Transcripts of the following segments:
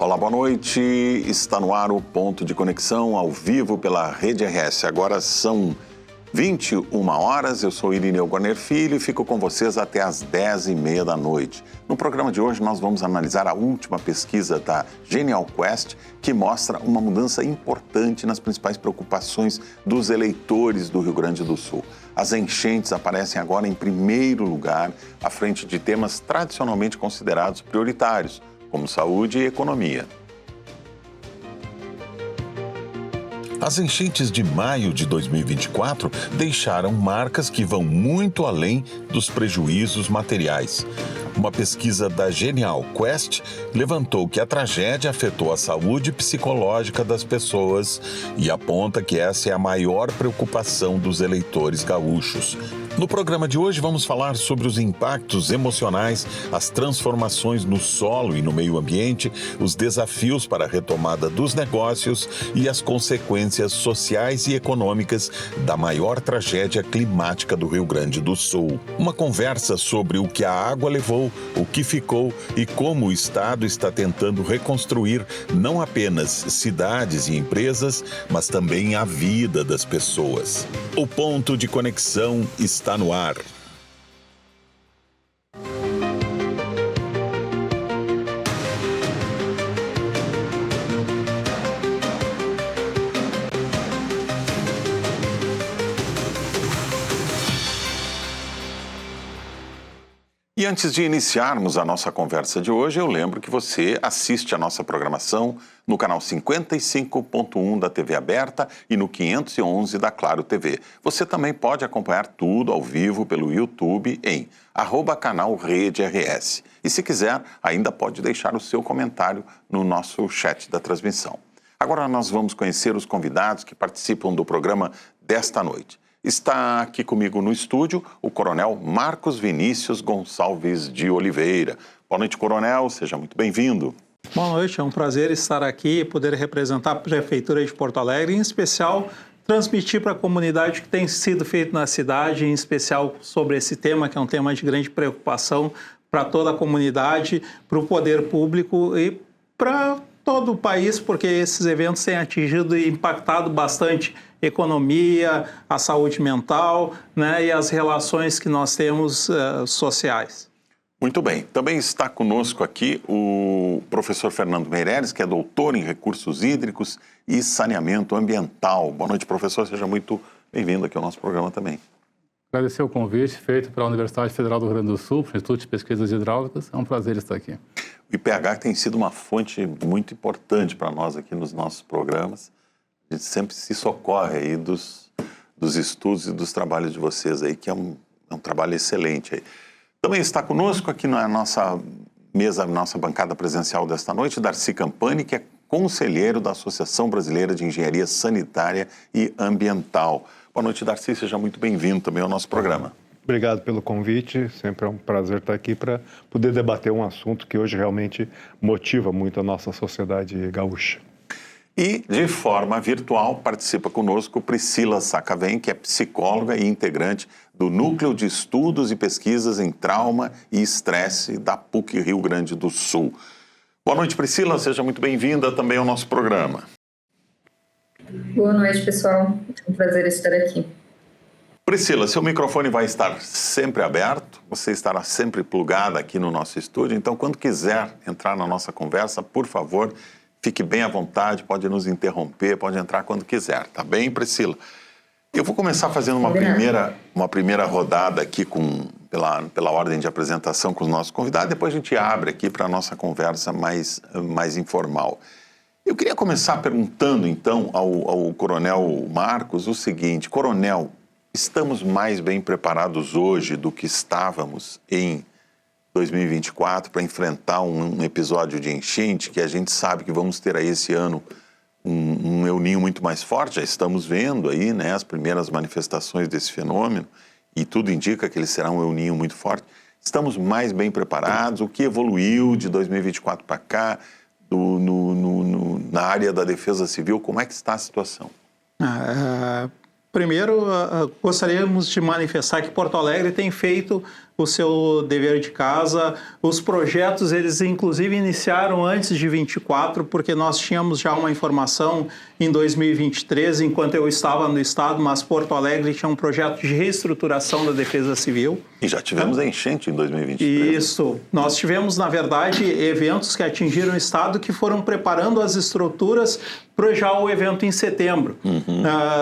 Olá, boa noite. Está no ar o Ponto de Conexão, ao vivo pela Rede RS. Agora são 21 horas. Eu sou Irineu Guarner Filho e fico com vocês até às 10h30 da noite. No programa de hoje, nós vamos analisar a última pesquisa da Genial Quest, que mostra uma mudança importante nas principais preocupações dos eleitores do Rio Grande do Sul. As enchentes aparecem agora em primeiro lugar, à frente de temas tradicionalmente considerados prioritários, como saúde e economia. As enchentes de maio de 2024 deixaram marcas que vão muito além dos prejuízos materiais. Uma pesquisa da Genial Quest levantou que a tragédia afetou a saúde psicológica das pessoas e aponta que essa é a maior preocupação dos eleitores gaúchos. No programa de hoje vamos falar sobre os impactos emocionais, as transformações no solo e no meio ambiente, os desafios para a retomada dos negócios e as consequências sociais e econômicas da maior tragédia climática do Rio Grande do Sul. Uma conversa sobre o que a água levou, o que ficou e como o Estado está tentando reconstruir não apenas cidades e empresas, mas também a vida das pessoas. O Ponto de Conexão está no ar. E antes de iniciarmos a nossa conversa de hoje, eu lembro que você assiste a nossa programação no canal 55.1 da TV aberta e no 511 da Claro TV. Você também pode acompanhar tudo ao vivo pelo YouTube em @canal Rede RS. E se quiser, ainda pode deixar o seu comentário no nosso chat da transmissão. Agora nós vamos conhecer os convidados que participam do programa desta noite. Está aqui comigo no estúdio o Coronel Marcos Vinícius Gonçalves de Oliveira. Boa noite, Coronel. Seja muito bem-vindo. Boa noite. É um prazer estar aqui e poder representar a Prefeitura de Porto Alegre, em especial transmitir para a comunidade o que tem sido feito na cidade, em especial sobre esse tema, que é um tema de grande preocupação para toda a comunidade, para o poder público e para todo o país, porque esses eventos têm atingido e impactado bastante a economia, a saúde mental, né, e as relações que nós temos sociais. Muito bem. Também está conosco aqui o professor Fernando Meireles, que é doutor em recursos hídricos e saneamento ambiental. Boa noite, professor. Seja muito bem-vindo aqui ao nosso programa também. Agradecer o convite feito pela Universidade Federal do Rio Grande do Sul, para o Instituto de Pesquisas Hidráulicas. É um prazer estar aqui. O IPH tem sido uma fonte muito importante para nós aqui nos nossos programas. A gente sempre se socorre aí dos estudos e dos trabalhos de vocês aí, que é um trabalho excelente aí. Também está conosco aqui na nossa mesa, nossa bancada presencial desta noite, Darcy Campani, que é conselheiro da Associação Brasileira de Engenharia Sanitária e Ambiental. Boa noite, Darcy, seja muito bem-vindo também ao nosso programa. Obrigado pelo convite, sempre é um prazer estar aqui para poder debater um assunto que hoje realmente motiva muito a nossa sociedade gaúcha. E, de forma virtual, participa conosco Priscila Sacavém, que é psicóloga e integrante do Núcleo de Estudos e Pesquisas em Trauma e Estresse da PUC Rio Grande do Sul. Boa noite, Priscila, seja muito bem-vinda também ao nosso programa. Boa noite, pessoal. É um prazer estar aqui. Priscila, seu microfone vai estar sempre aberto, você estará sempre plugada aqui no nosso estúdio, então quando quiser entrar na nossa conversa, por favor, fique bem à vontade, pode nos interromper, pode entrar quando quiser, tá bem, Priscila? Eu vou começar fazendo uma primeira rodada aqui pela ordem de apresentação com os nossos convidados, depois a gente abre aqui para a nossa conversa mais informal. Eu queria começar perguntando, então, ao Coronel Marcos o seguinte: Coronel, estamos mais bem preparados hoje do que estávamos em 2024 para enfrentar um episódio de enchente que a gente sabe que vamos ter aí esse ano um El Niño muito mais forte? Já estamos vendo aí, né, as primeiras manifestações desse fenômeno e tudo indica que ele será um El Niño muito forte. Estamos mais bem preparados? O que evoluiu de 2024 para cá na área da defesa civil? Como é que está a situação? Primeiro, gostaríamos de manifestar que Porto Alegre tem feito o seu dever de casa. Os projetos, eles inclusive iniciaram antes de 24, porque nós tínhamos já uma informação em 2023, enquanto eu estava no Estado, mas Porto Alegre tinha um projeto de reestruturação da Defesa Civil. E já tivemos a enchente em 2023. Isso. Nós tivemos, na verdade, eventos que atingiram o Estado que foram preparando as estruturas para já o evento em setembro.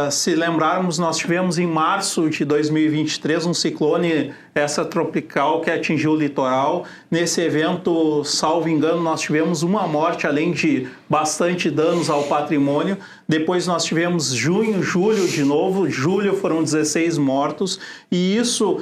Se lembrarmos, nós tivemos em março de 2023 um ciclone extratropical que atingiu o litoral. Nesse evento, salvo engano, nós tivemos uma morte, além de bastante danos ao patrimônio. Depois nós tivemos junho, julho de novo. Julho foram 16 mortos. E isso,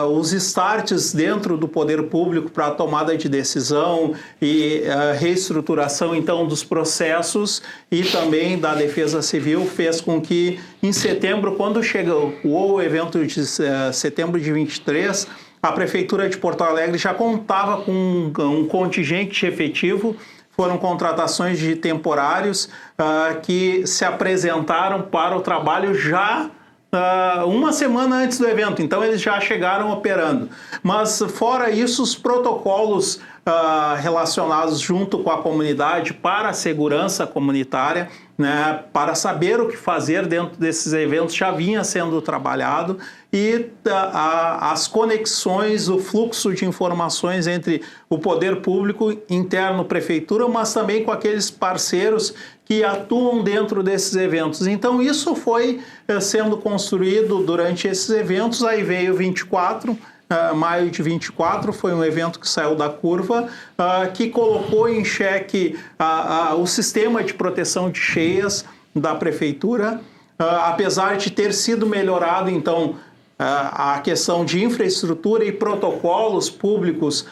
os starts dentro do poder público para a tomada de decisão e reestruturação, então, dos processos e também da Defesa Civil fez com que, em setembro, quando chegou o evento de setembro de 23, a Prefeitura de Porto Alegre já contava com um contingente efetivo. Foram contratações de temporários que se apresentaram para o trabalho já uma semana antes do evento, então eles já chegaram operando. Mas fora isso, os protocolos relacionados junto com a comunidade para a segurança comunitária, né, para saber o que fazer dentro desses eventos já vinha sendo trabalhado, e as conexões, o fluxo de informações entre o poder público interno, prefeitura, mas também com aqueles parceiros que atuam dentro desses eventos. Então isso foi sendo construído durante esses eventos. Aí veio 24, maio de 24, foi um evento que saiu da curva, que colocou em xeque o sistema de proteção de cheias da prefeitura, apesar de ter sido melhorado, então, a questão de infraestrutura e protocolos públicos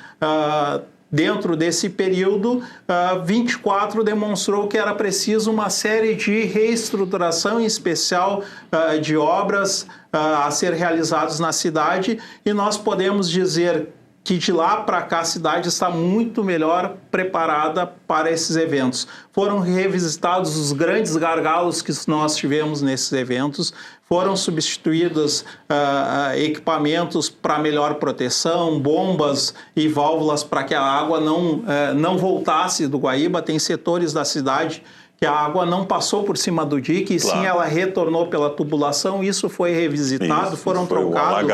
dentro desse período. 24 demonstrou que era preciso uma série de reestruturação, em especial de obras a ser realizadas na cidade, e nós podemos dizer que de lá para cá a cidade está muito melhor preparada para esses eventos. Foram revisitados os grandes gargalos que nós tivemos nesses eventos, foram substituídos equipamentos para melhor proteção, bombas e válvulas para que a água não voltasse do Guaíba. Tem setores da cidade que a água não passou por cima do dique, e sim ela retornou pela tubulação. Isso foi revisitado, foram trocados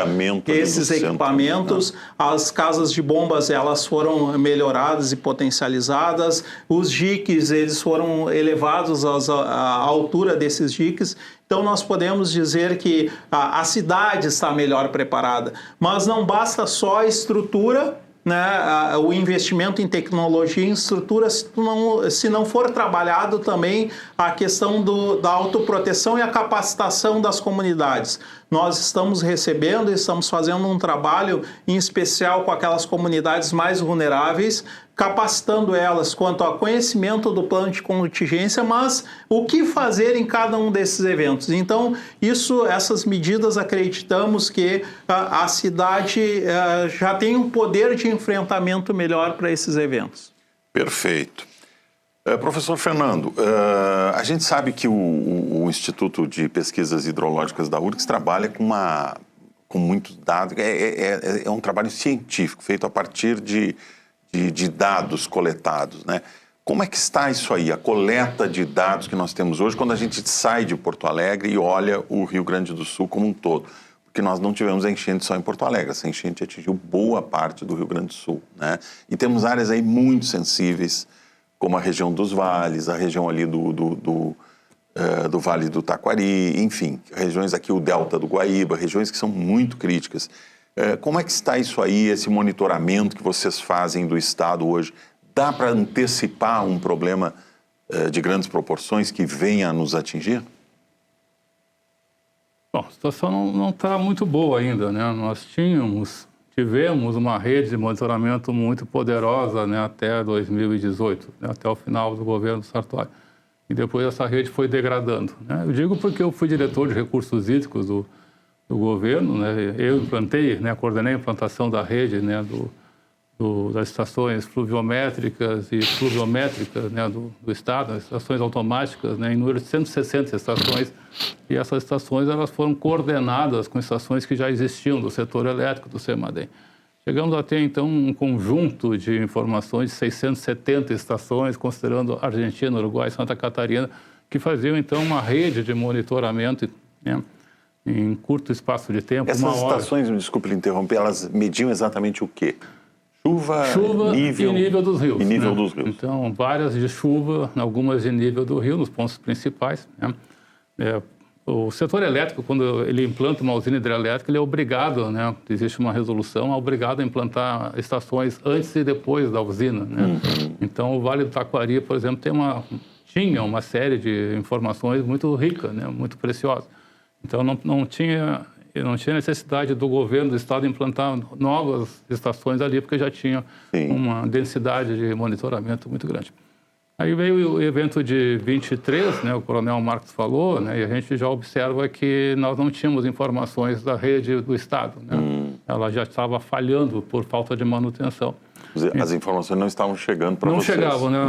esses equipamentos, as casas de bombas elas foram melhoradas e potencializadas, os diques eles foram elevados à altura desses diques. Então nós podemos dizer que a cidade está melhor preparada, mas não basta só a estrutura, né, o investimento em tecnologia e estrutura, se não for trabalhado também a questão da autoproteção e a capacitação das comunidades. Nós estamos recebendo e estamos fazendo um trabalho em especial com aquelas comunidades mais vulneráveis, capacitando elas quanto ao conhecimento do plano de contingência, mas o que fazer em cada um desses eventos. Então, essas medidas, acreditamos que a cidade já tem um poder de enfrentamento melhor para esses eventos. Perfeito. Professor Fernando, a gente sabe que o Instituto de Pesquisas Hidrológicas da URGS trabalha com muitos dados, é um trabalho científico, feito a partir de dados coletados, né? Como é que está isso aí, a coleta de dados que nós temos hoje, quando a gente sai de Porto Alegre e olha o Rio Grande do Sul como um todo? Porque nós não tivemos a enchente só em Porto Alegre, essa enchente atingiu boa parte do Rio Grande do Sul, né? E temos áreas aí muito sensíveis, como a região dos vales, a região ali do Vale do Taquari, enfim, regiões aqui, o Delta do Guaíba, regiões que são muito críticas. Como é que está isso aí, esse monitoramento que vocês fazem do Estado hoje? Dá para antecipar um problema de grandes proporções que venha a nos atingir? Bom, a situação não está muito boa ainda, né? Nós tivemos uma rede de monitoramento muito poderosa, né, até 2018, né, até o final do governo Sartori. E depois essa rede foi degradando, né? Eu digo porque eu fui diretor de recursos hídricos do governo, né? Eu implantei, né, coordenei a implantação da rede, né, das estações fluviométricas e pluviométricas, né, do Estado, as estações automáticas, né, em número de 160 estações, e essas estações elas foram coordenadas com estações que já existiam do setor elétrico do CEMADEM. Chegamos a ter, então, um conjunto de informações de 670 estações, considerando Argentina, Uruguai e Santa Catarina, que faziam, então, uma rede de monitoramento, né, em curto espaço de tempo, Essas uma hora. estações, me desculpe lhe interromper, elas mediam exatamente o quê? Chuva Nível, e nível dos rios. E nível né? dos rios. Então, várias de chuva, algumas de nível do rio, nos pontos principais. Né? O setor elétrico, quando ele implanta uma usina hidrelétrica, ele é obrigado, né? Existe uma resolução, é obrigado a implantar estações antes e depois da usina. Né? Então, o Vale do Taquari, por exemplo, tinha uma série de informações muito rica, né? Muito preciosas. Então, não tinha necessidade do governo do estado implantar novas estações ali, porque já tinha uma densidade de monitoramento muito grande. Aí veio o evento de 23, né, o coronel Marcos falou, né, e a gente já observa que nós não tínhamos informações da rede do estado. Né? Ela já estava falhando por falta de manutenção. As informações não estavam chegando para vocês. Não chegavam, né?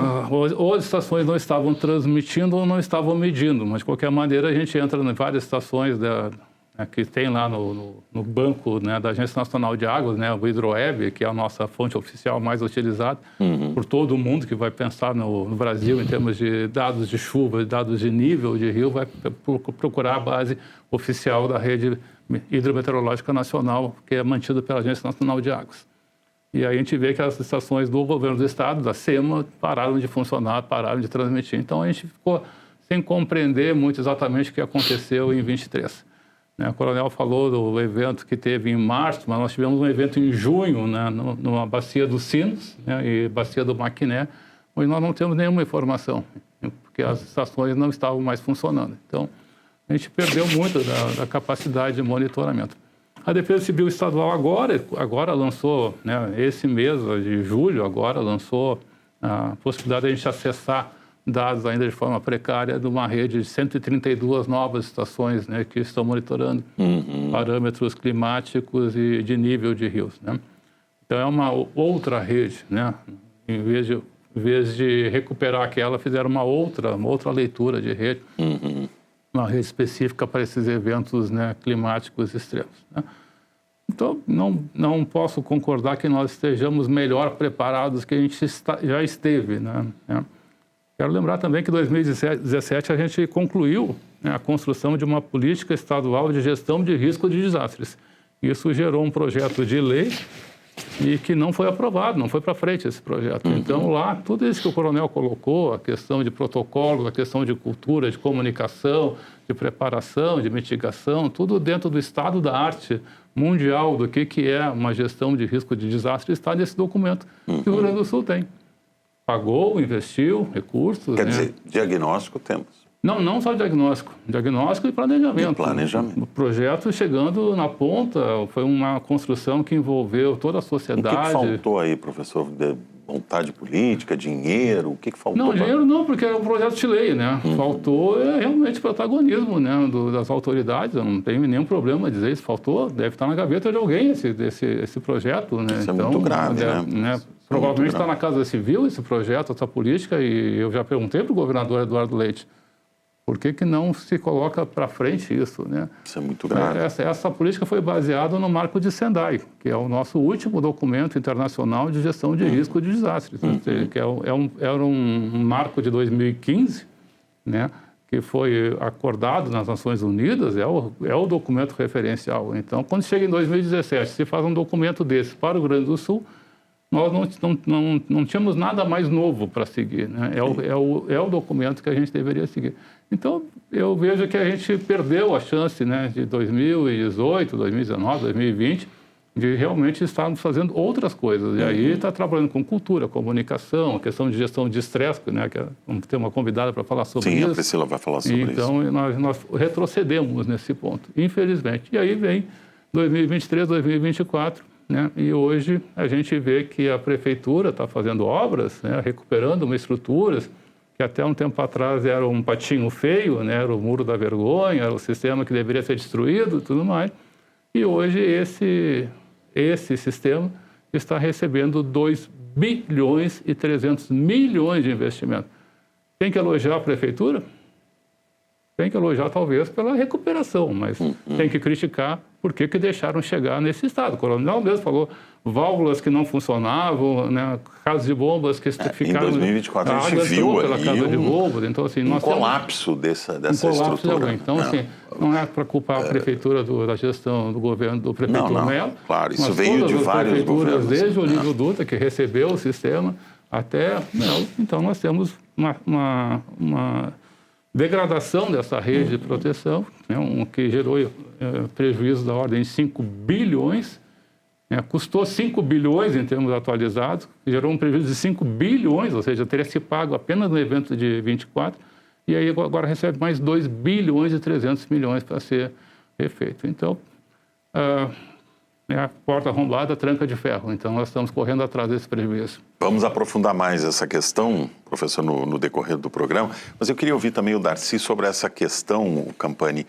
Ou as estações não estavam transmitindo ou não estavam medindo, mas de qualquer maneira a gente entra em várias estações que tem lá no banco, né, da Agência Nacional de Águas, né, o Hidroeb, que é a nossa fonte oficial mais utilizada por todo mundo que vai pensar no Brasil em termos de dados de chuva, dados de nível de rio, vai procurar a base oficial da rede hidrometeorológica nacional, que é mantida pela Agência Nacional de Águas. E aí a gente vê que as estações do governo do estado, da SEMA, pararam de funcionar, pararam de transmitir. Então a gente ficou sem compreender muito exatamente o que aconteceu em 23. O coronel falou do evento que teve em março, mas nós tivemos um evento em junho, né, numa bacia dos Sinos, né, e bacia do Maquiné, onde nós não temos nenhuma informação, porque as estações não estavam mais funcionando. Então, a gente perdeu muito da capacidade de monitoramento. A Defesa Civil Estadual agora lançou, né, esse mês de julho, agora lançou a possibilidade de a gente acessar dados ainda de forma precária de uma rede de 132 novas estações, né, que estão monitorando parâmetros climáticos e de nível de rios. Né? Então, é uma outra rede. Né? Em vez de recuperar aquela, fizeram uma outra leitura de rede, uma rede específica para esses eventos, né, climáticos extremos. Né? Então, não posso concordar que nós estejamos melhor preparados que a gente já esteve. Né? Quero lembrar também que em 2017 a gente concluiu, né, a construção de uma política estadual de gestão de risco de desastres. Isso gerou um projeto de lei e que não foi aprovado, não foi para frente esse projeto. Então, lá, tudo isso que o coronel colocou, a questão de protocolos, a questão de cultura, de comunicação, de preparação, de mitigação, tudo dentro do estado da arte mundial do que é uma gestão de risco de desastre, está nesse documento que o Rio Grande do Sul tem. Pagou, investiu recursos. Quer dizer, diagnóstico temos. Não só diagnóstico e planejamento. O projeto chegando na ponta, foi uma construção que envolveu toda a sociedade. O que faltou aí, professor? Vontade política, dinheiro? O que faltou? Não, dinheiro não, porque é um projeto de lei, né? Faltou realmente protagonismo, né, das autoridades. Eu não tenho nenhum problema em dizer isso. Faltou, deve estar na gaveta de alguém esse projeto, né? Isso é muito grave, né? Provavelmente está na Casa Civil esse projeto, essa política, e eu já perguntei para o governador Eduardo Leite por que não se coloca para frente isso, né? Isso é muito grave. Essa política foi baseada no Marco de Sendai, que é o nosso último documento internacional de gestão de risco de desastres, que era um marco de 2015, né? Que foi acordado nas Nações Unidas, é o documento referencial. Então, quando chega em 2017, se faz um documento desse para o Rio Grande do Sul, nós não tínhamos nada mais novo para seguir, né? É o documento que a gente deveria seguir. Então, eu vejo que a gente perdeu a chance, né, de 2018, 2019, 2020, de realmente estarmos fazendo outras coisas. E aí está trabalhando com cultura, comunicação, a questão de gestão de estresse, né, que vamos ter uma convidada para falar sobre isso. Sim, a Priscila vai falar sobre isso. Então, nós retrocedemos nesse ponto, infelizmente. E aí vem 2023, 2024, né? E hoje a gente vê que a prefeitura está fazendo obras, né, recuperando uma estruturas que até um tempo atrás era um patinho feio, né, era o muro da vergonha, era o sistema que deveria ser destruído e tudo mais. E hoje esse sistema está recebendo 2 bilhões e 300 milhões de investimento. Tem que elogiar a prefeitura? Tem que elogiar, talvez, pela recuperação, mas tem que criticar por que deixaram chegar nesse estado. O coronel mesmo falou válvulas que não funcionavam, né, casas de bombas que ficaram... Em 2024 a gente viu pela ali casa de bombas. Então, assim, nós colapso dessa estrutura. Então, assim, não é para culpar a prefeitura da gestão do governo do prefeito Melo. Claro, isso veio de vários governos. Desde o Olívio Dutra, que recebeu o sistema, até Melo. Então, nós temos uma degradação dessa rede de proteção, né, que gerou prejuízo da ordem de 5 bilhões, custou 5 bilhões em termos atualizados, gerou um prejuízo de 5 bilhões, ou seja, teria se pago apenas no evento de 24, e aí agora recebe mais 2 bilhões e 300 milhões para ser refeito. Então, a porta arrombada, tranca de ferro. Então, nós estamos correndo atrás desse prejuízo. Vamos aprofundar mais essa questão, professor, no decorrer do programa, mas eu queria ouvir também o Darcy sobre essa questão, Campani,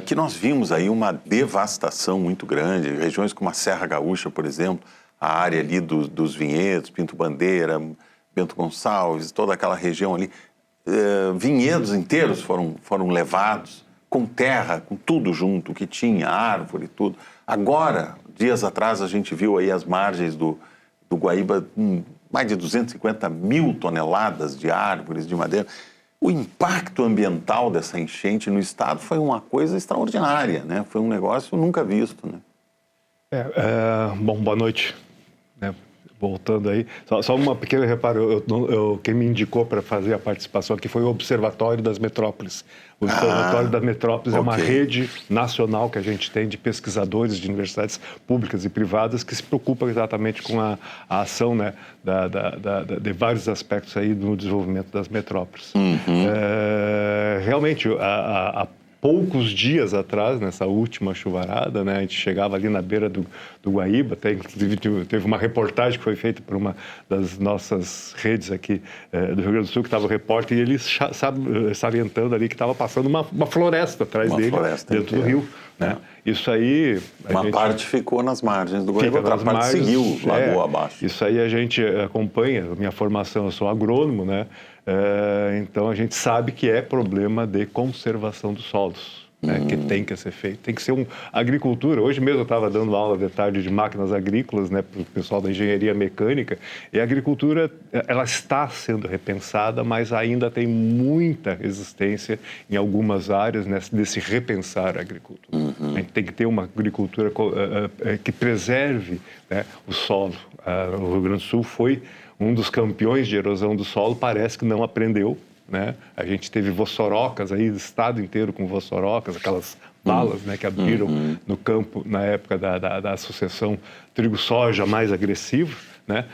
que nós vimos aí uma devastação muito grande, regiões como a Serra Gaúcha, por exemplo, a área ali dos vinhedos, Pinto Bandeira, Bento Gonçalves, toda aquela região ali, vinhedos inteiros foram levados, com terra, com tudo junto, que tinha, árvore e tudo. Agora, dias atrás, a gente viu aí as margens do Guaíba, mais de 250 mil toneladas de árvores, de madeira. O impacto ambiental dessa enchente no estado foi uma coisa extraordinária, né? Foi um negócio nunca visto, né? Bom, boa noite. Voltando aí, só uma pequena reparo, quem me indicou para fazer a participação aqui foi o Observatório das Metrópoles. O Observatório das Metrópoles é uma rede nacional que a gente tem de pesquisadores de universidades públicas e privadas que se preocupam exatamente com a ação, né, de vários aspectos aí no desenvolvimento das metrópoles. Realmente, há poucos dias atrás, nessa última chuvarada, né, a gente chegava ali na beira do Guaíba, até inclusive teve uma reportagem que foi feita por uma das nossas redes aqui do Rio Grande do Sul, que estava o repórter, e ele salientando ali que estava passando uma floresta atrás dele, dentro do rio. Né? Isso aí... Uma parte ficou nas margens do Guaíba, outra parte seguiu, lagoa abaixo. Isso aí a gente acompanha, minha formação, eu sou agrônomo, né? Então a gente sabe que é problema de conservação dos solos, né, que tem que ser feito. Tem que ser agricultura. Hoje mesmo eu estava dando aula de tarde de máquinas agrícolas, né, para o pessoal da engenharia mecânica, e a agricultura ela está sendo repensada, mas ainda tem muita resistência em algumas áreas, né, desse repensar a agricultura. A gente tem que ter uma agricultura que preserve, né, o solo. O Rio Grande do Sul foi um dos campeões de erosão do solo, parece que não aprendeu, né? A gente teve vossorocas aí, o estado inteiro com vossorocas, aquelas balas, né, que abriram no campo na época da sucessão trigo-soja mais agressiva, né?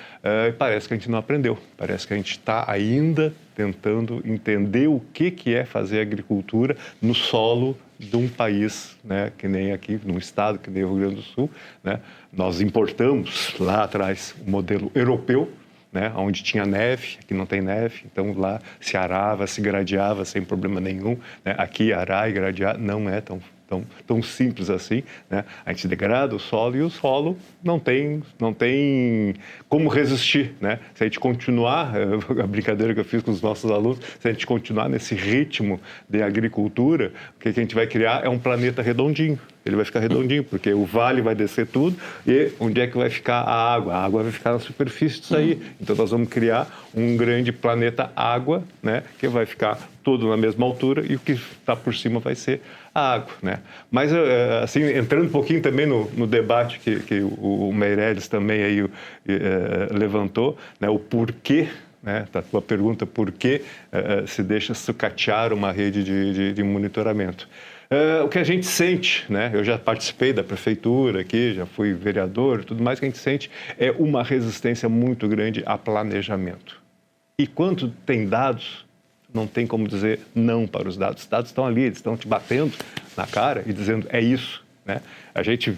E parece que a gente não aprendeu, parece que a gente está ainda tentando entender o que é fazer agricultura no solo de um país, né, que nem aqui, num estado que nem o Rio Grande do Sul, né? Nós importamos lá atrás o modelo europeu, né, onde tinha neve, aqui não tem neve, então lá se arava, se gradeava sem problema nenhum, né? Aqui arar e gradear não é tão simples assim, né? A gente degrada o solo e o solo não tem como resistir, né? Se a gente continuar, a brincadeira que eu fiz com os nossos alunos, se a gente continuar nesse ritmo de agricultura, o que a gente vai criar é um planeta redondinho. Ele vai ficar redondinho, porque o vale vai descer tudo e onde é que vai ficar a água? A água vai ficar na superfície disso aí. Então, nós vamos criar um grande planeta água, né, que vai ficar todo na mesma altura e o que está por cima vai ser a água, né? Mas, assim, entrando um pouquinho também no debate que o Meirelles também aí levantou, né, o porquê, né, da tua pergunta, por que se deixa sucatear uma rede de monitoramento. O que a gente sente, né? Eu já participei da prefeitura aqui, já fui vereador, tudo mais que a gente sente é uma resistência muito grande a planejamento. E quando tem dados, não tem como dizer não para os dados. Os dados estão ali, eles estão te batendo na cara e dizendo é isso, né? A gente,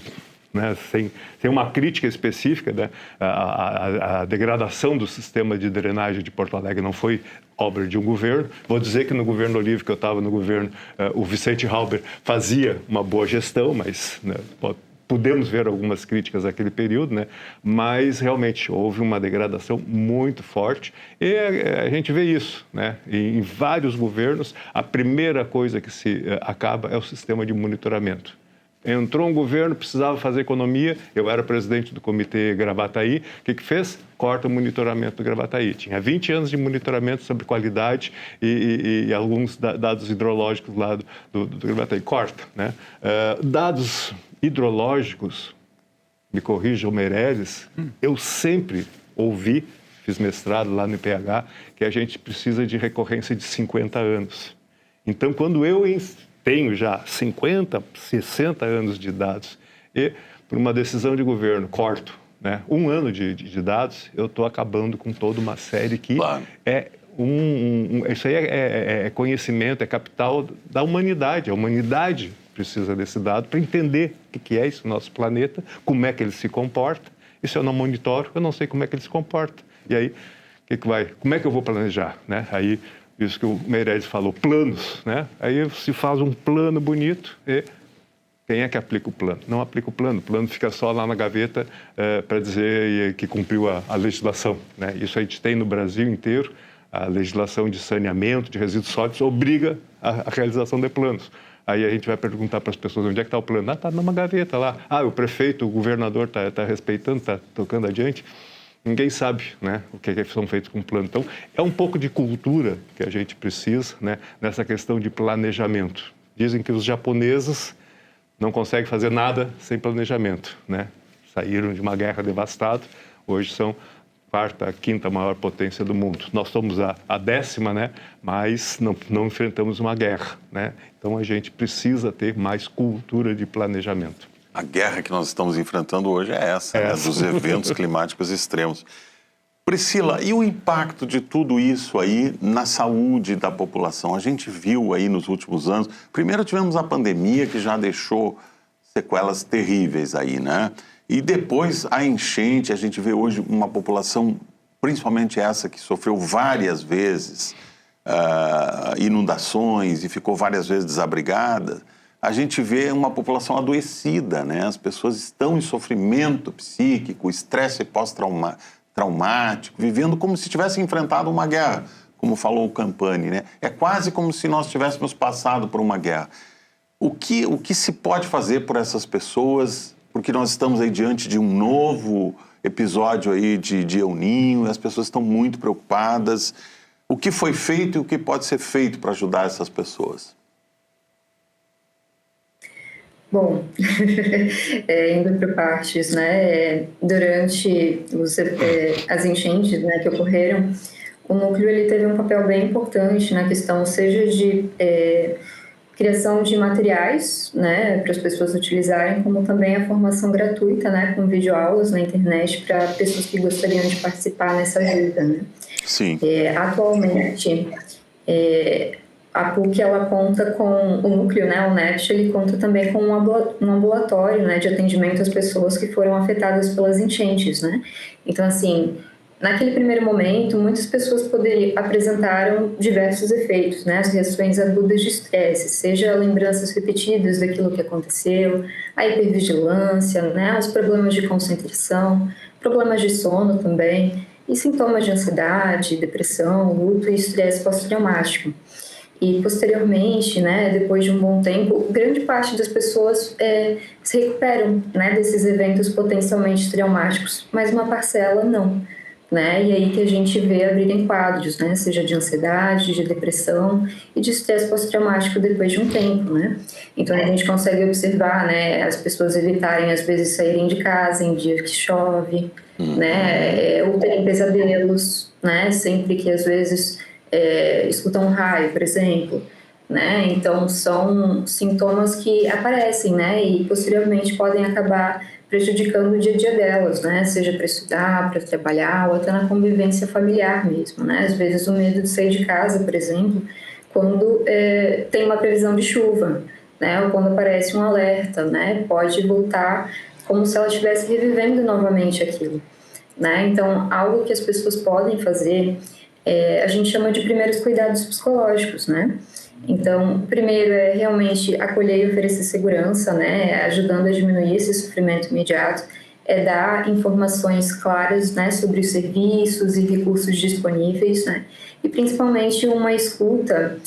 né, sem uma crítica específica, né, a degradação do sistema de drenagem de Porto Alegre não foi obra de um governo. Vou dizer que no governo Olívio, que eu estava no governo, o Vicente Halber fazia uma boa gestão, mas, né, podemos ver algumas críticas àquele período, né? Mas realmente houve uma degradação muito forte e a gente vê isso, né? Em vários governos, a primeira coisa que se acaba é o sistema de monitoramento. Entrou um governo, precisava fazer economia, eu era presidente do Comitê Gravataí, o que fez? Corta o monitoramento do Gravataí. Tinha 20 anos de monitoramento sobre qualidade e alguns dados hidrológicos lá do Gravataí. Corta, né? Dados hidrológicos, me corrija o Meirelles, eu sempre ouvi, fiz mestrado lá no IPH, que a gente precisa de recorrência de 50 anos. Então, quando eu tenho já 50, 60 anos de dados e, por uma decisão de governo, corto, né, 1 ano de dados, eu estou acabando com toda uma série que é isso aí é conhecimento, é capital da humanidade. A humanidade precisa desse dado para entender o que é isso no nosso planeta, como é que ele se comporta. E se eu não monitoro, eu não sei como é que ele se comporta. E aí, como é que eu vou planejar, né? Aí, isso que o Meirelles falou, planos, né? Aí se faz um plano bonito e quem é que aplica o plano? Não aplica o plano fica só lá na gaveta para dizer que cumpriu a legislação, né? Isso a gente tem no Brasil inteiro, a legislação de saneamento de resíduos sólidos obriga a realização de planos. Aí a gente vai perguntar para as pessoas onde é que está o plano. Está numa gaveta lá. O prefeito, o governador está respeitando, está tocando adiante. Ninguém sabe, né, o que são feitos com o plano. Então, é um pouco de cultura que a gente precisa, né, nessa questão de planejamento. Dizem que os japoneses não conseguem fazer nada sem planejamento, né? Saíram de uma guerra devastada, hoje são a 4ª, 5ª maior potência do mundo. Nós somos a 10ª, né, mas não enfrentamos uma guerra, né? Então, a gente precisa ter mais cultura de planejamento. A guerra que nós estamos enfrentando hoje é essa, né, dos eventos climáticos extremos. Priscila, e o impacto de tudo isso aí na saúde da população? A gente viu aí nos últimos anos, primeiro tivemos a pandemia que já deixou sequelas terríveis aí, né? E depois a enchente, a gente vê hoje uma população, principalmente essa que sofreu várias vezes inundações e ficou várias vezes desabrigada. A gente vê uma população adoecida, né? As pessoas estão em sofrimento psíquico, estresse pós-traumático, vivendo como se tivessem enfrentado uma guerra, como falou o Campani, né? É quase como se nós tivéssemos passado por uma guerra. O que se pode fazer por essas pessoas? Porque nós estamos aí diante de um novo episódio aí de El Niño, as pessoas estão muito preocupadas. O que foi feito e o que pode ser feito para ajudar essas pessoas? Bom, indo por partes, né, durante as enchentes, né, que ocorreram, o núcleo ele teve um papel bem importante na questão, seja de criação de materiais, né, para as pessoas utilizarem, como também a formação gratuita, né, com videoaulas na internet para pessoas que gostariam de participar nessa ajuda, né. Sim. Atualmente, a PUC, ela conta com o núcleo, né, o NEPT, ele conta também com um ambulatório, né, de atendimento às pessoas que foram afetadas pelas enchentes, né. Então, assim, naquele primeiro momento, muitas pessoas apresentaram diversos efeitos, né, as reações agudas de estresse, seja lembranças repetidas daquilo que aconteceu, a hipervigilância, né, os problemas de concentração, problemas de sono também, e sintomas de ansiedade, depressão, luto e estresse pós-traumático. E, posteriormente, né, depois de um bom tempo, grande parte das pessoas se recuperam, né, desses eventos potencialmente traumáticos, mas uma parcela não, né? E aí que a gente vê abrirem quadros, né, seja de ansiedade, de depressão e de estresse pós-traumático depois de um tempo, né? Então, a gente consegue observar, né, as pessoas evitarem, às vezes, saírem de casa em dia que chove, né, ou terem pesadelos, né, sempre que, às vezes, escutam um raio, por exemplo, né? Então, são sintomas que aparecem, né? E posteriormente podem acabar prejudicando o dia a dia delas, né? Seja para estudar, para trabalhar ou até na convivência familiar mesmo, né? Às vezes o medo de sair de casa, por exemplo, quando tem uma previsão de chuva, né? Ou quando aparece um alerta, né? Pode voltar como se ela estivesse revivendo novamente aquilo, né? Então, algo que as pessoas podem fazer a gente chama de primeiros cuidados psicológicos, né? Então, o primeiro é realmente acolher e oferecer segurança, né, ajudando a diminuir esse sofrimento imediato, é dar informações claras, né, sobre os serviços e recursos disponíveis, né, e principalmente uma escuta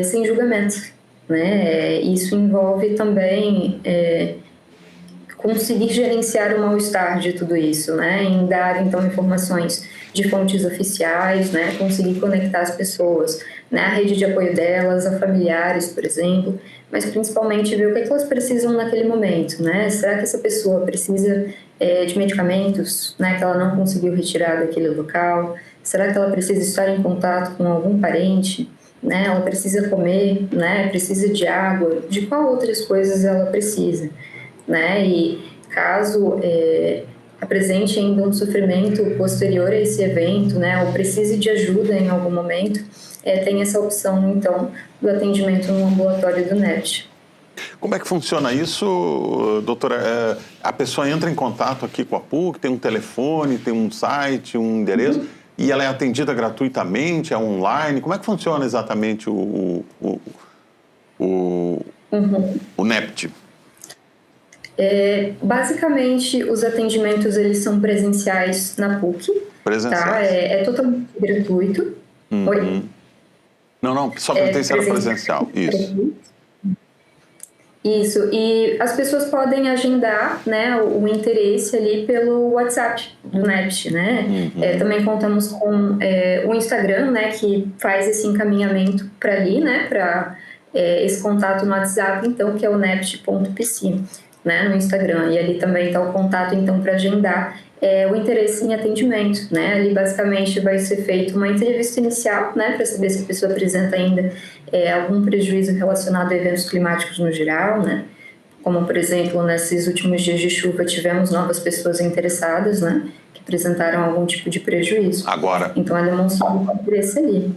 sem julgamento, né, isso envolve também conseguir gerenciar o mal-estar de tudo isso, né, em dar então informações de fontes oficiais, né, conseguir conectar as pessoas, né, a rede de apoio delas, a familiares, por exemplo, mas principalmente ver o que é que elas precisam naquele momento, né? Será que essa pessoa precisa de medicamentos, né, que ela não conseguiu retirar daquele local? Será que ela precisa estar em contato com algum parente? Né? Ela precisa comer, né? Precisa de água? De qual outras coisas ela precisa? Né? E caso apresente ainda um sofrimento posterior a esse evento, né, ou precise de ajuda em algum momento, tem essa opção, então, do atendimento no ambulatório do NEPT. Como é que funciona isso, doutora? A pessoa entra em contato aqui com a PUC, tem um telefone, tem um site, um endereço, e ela é atendida gratuitamente, é online? Como é que funciona exatamente o NEPT? Basicamente, os atendimentos eles são presenciais na PUC. Presenciais. Tá? É totalmente gratuito. Oi? Não, só pertence ao presencial. Isso, e as pessoas podem agendar, né, o interesse ali pelo WhatsApp do NEPT, né? Também contamos com o Instagram, né, que faz esse encaminhamento para ali, né, para esse contato no WhatsApp, então, que é o nept.pc, né, no Instagram. E ali também está o contato, então, para agendar o interesse em atendimento, né? Ali, basicamente, vai ser feita uma entrevista inicial, né, para saber se a pessoa apresenta ainda algum prejuízo relacionado a eventos climáticos no geral, né? Como, por exemplo, nesses últimos dias de chuva, tivemos novas pessoas interessadas, né, que apresentaram algum tipo de prejuízo. Agora... Então, é demonstrado o interesse ali.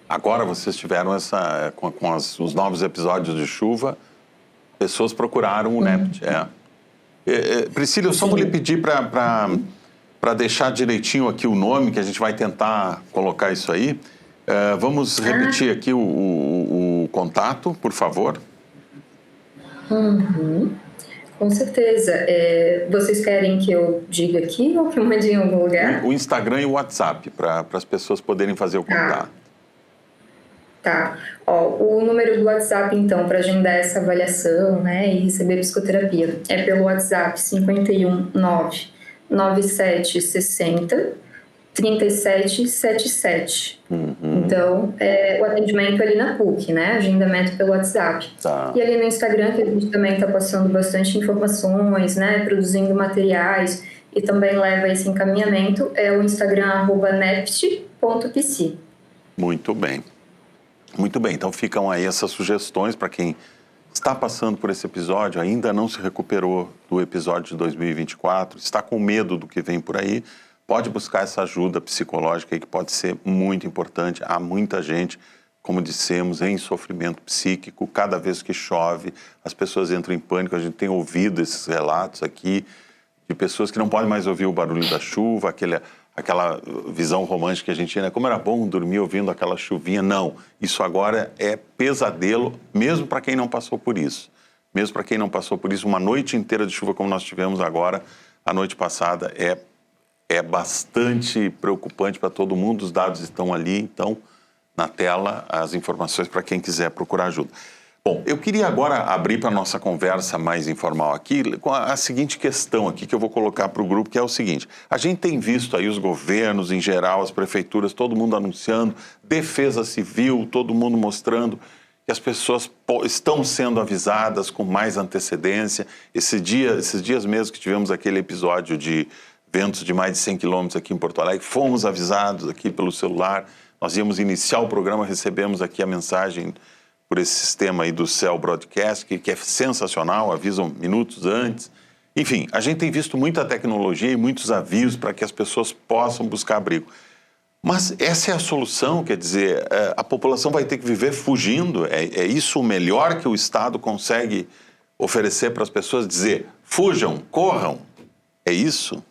Agora vocês tiveram os novos episódios de chuva, pessoas procuraram o NEPT, Priscila, eu só vou lhe pedir para deixar direitinho aqui o nome, que a gente vai tentar colocar isso aí. Vamos repetir aqui o contato, por favor. Com certeza. Vocês querem que eu diga aqui ou que eu mande em algum lugar? O Instagram e o WhatsApp, para as pessoas poderem fazer o contato. Tá. O número do WhatsApp, então, para agendar essa avaliação, né, e receber psicoterapia, é pelo WhatsApp 519-9760-3777. Então, o atendimento ali na PUC, né, agendamento pelo WhatsApp. Tá. E ali no Instagram, que a gente também está passando bastante informações, né, produzindo materiais, e também leva esse encaminhamento, é o Instagram @nept.pc. Muito bem. Muito bem, então ficam aí essas sugestões para quem está passando por esse episódio, ainda não se recuperou do episódio de 2024, está com medo do que vem por aí, pode buscar essa ajuda psicológica aí, que pode ser muito importante. Há muita gente, como dissemos, em sofrimento psíquico. Cada vez que chove, as pessoas entram em pânico. A gente tem ouvido esses relatos aqui de pessoas que não podem mais ouvir o barulho da chuva, aquela visão romântica que a gente tinha, né? Como era bom dormir ouvindo aquela chuvinha. Não, isso agora é pesadelo, mesmo para quem não passou por isso. Mesmo para quem não passou por isso, uma noite inteira de chuva como nós tivemos agora, a noite passada, é bastante preocupante para todo mundo. Os dados estão ali, então, na tela, as informações para quem quiser procurar ajuda. Bom, eu queria agora abrir para a nossa conversa mais informal aqui com a seguinte questão aqui que eu vou colocar para o grupo, que é o seguinte: a gente tem visto aí os governos em geral, as prefeituras, todo mundo anunciando, defesa civil, todo mundo mostrando que as pessoas estão sendo avisadas com mais antecedência. Esses dias mesmo que tivemos aquele episódio de ventos de mais de 100 quilômetros aqui em Porto Alegre, fomos avisados aqui pelo celular, nós íamos iniciar o programa, recebemos aqui a mensagem por esse sistema aí do Cell Broadcast, que é sensacional, avisam minutos antes. Enfim, a gente tem visto muita tecnologia e muitos avisos para que as pessoas possam buscar abrigo. Mas essa é a solução, quer dizer, a população vai ter que viver fugindo? É isso o melhor que o Estado consegue oferecer para as pessoas? Dizer, fujam, corram? É isso?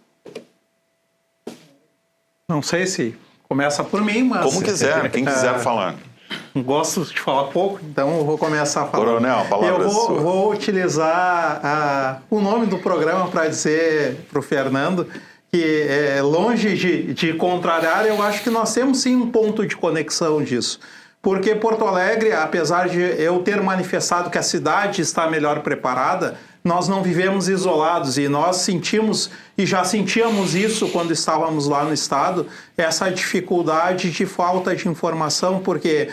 Não sei se Começa por mim, mas... Como quiser, quem quiser falar. Gosto de falar pouco, então eu vou começar a falar. Coronel, a palavra é sua. Vou utilizar o nome do programa para dizer para o Fernando que, longe de contrariar, eu acho que nós temos sim um ponto de conexão disso. Porque Porto Alegre, apesar de eu ter manifestado que a cidade está melhor preparada, nós não vivemos isolados e nós sentimos, e já sentíamos isso quando estávamos lá no estado, essa dificuldade de falta de informação, porque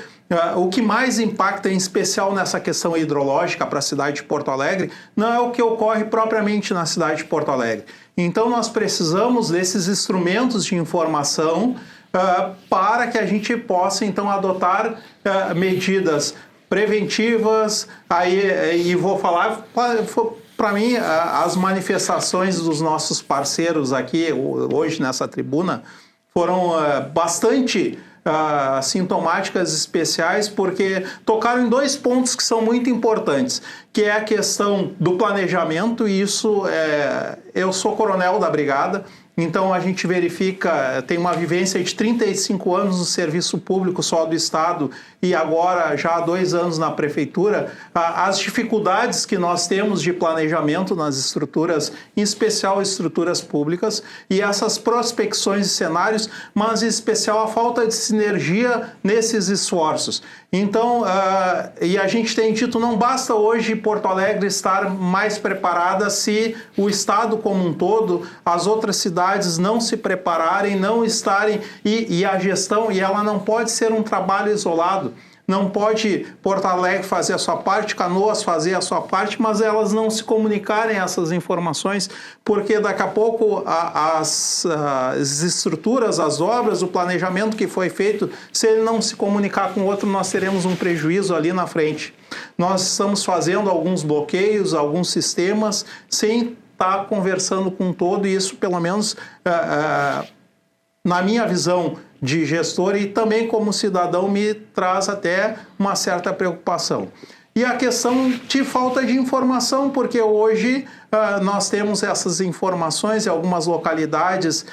o que mais impacta, em especial nessa questão hidrológica para a cidade de Porto Alegre, não é o que ocorre propriamente na cidade de Porto Alegre. Então nós precisamos desses instrumentos de informação para que a gente possa então adotar medidas preventivas, e vou falar, para mim, as manifestações dos nossos parceiros aqui, hoje nessa tribuna, foram bastante sintomáticas especiais, porque tocaram em 2 pontos que são muito importantes, que é a questão do planejamento, e isso, eu sou coronel da brigada, então a gente verifica, tem uma vivência de 35 anos no serviço público só do Estado e agora já há 2 anos na prefeitura, as dificuldades que nós temos de planejamento nas estruturas, em especial estruturas públicas, e essas prospecções de cenários, mas em especial a falta de sinergia nesses esforços. Então, e a gente tem dito, não basta hoje Porto Alegre estar mais preparada se o Estado como um todo, as outras cidades não se prepararem, não estarem, e a gestão, e ela não pode ser um trabalho isolado. Não pode Porto Alegre fazer a sua parte, Canoas fazer a sua parte, mas elas não se comunicarem essas informações, porque daqui a pouco as estruturas, as obras, o planejamento que foi feito, se ele não se comunicar com o outro, nós teremos um prejuízo ali na frente. Nós estamos fazendo alguns bloqueios, alguns sistemas, sem estar conversando com todo, e isso pelo menos na minha visão de gestor e também como cidadão me traz até uma certa preocupação. E a questão de falta de informação, porque hoje nós temos essas informações em algumas localidades,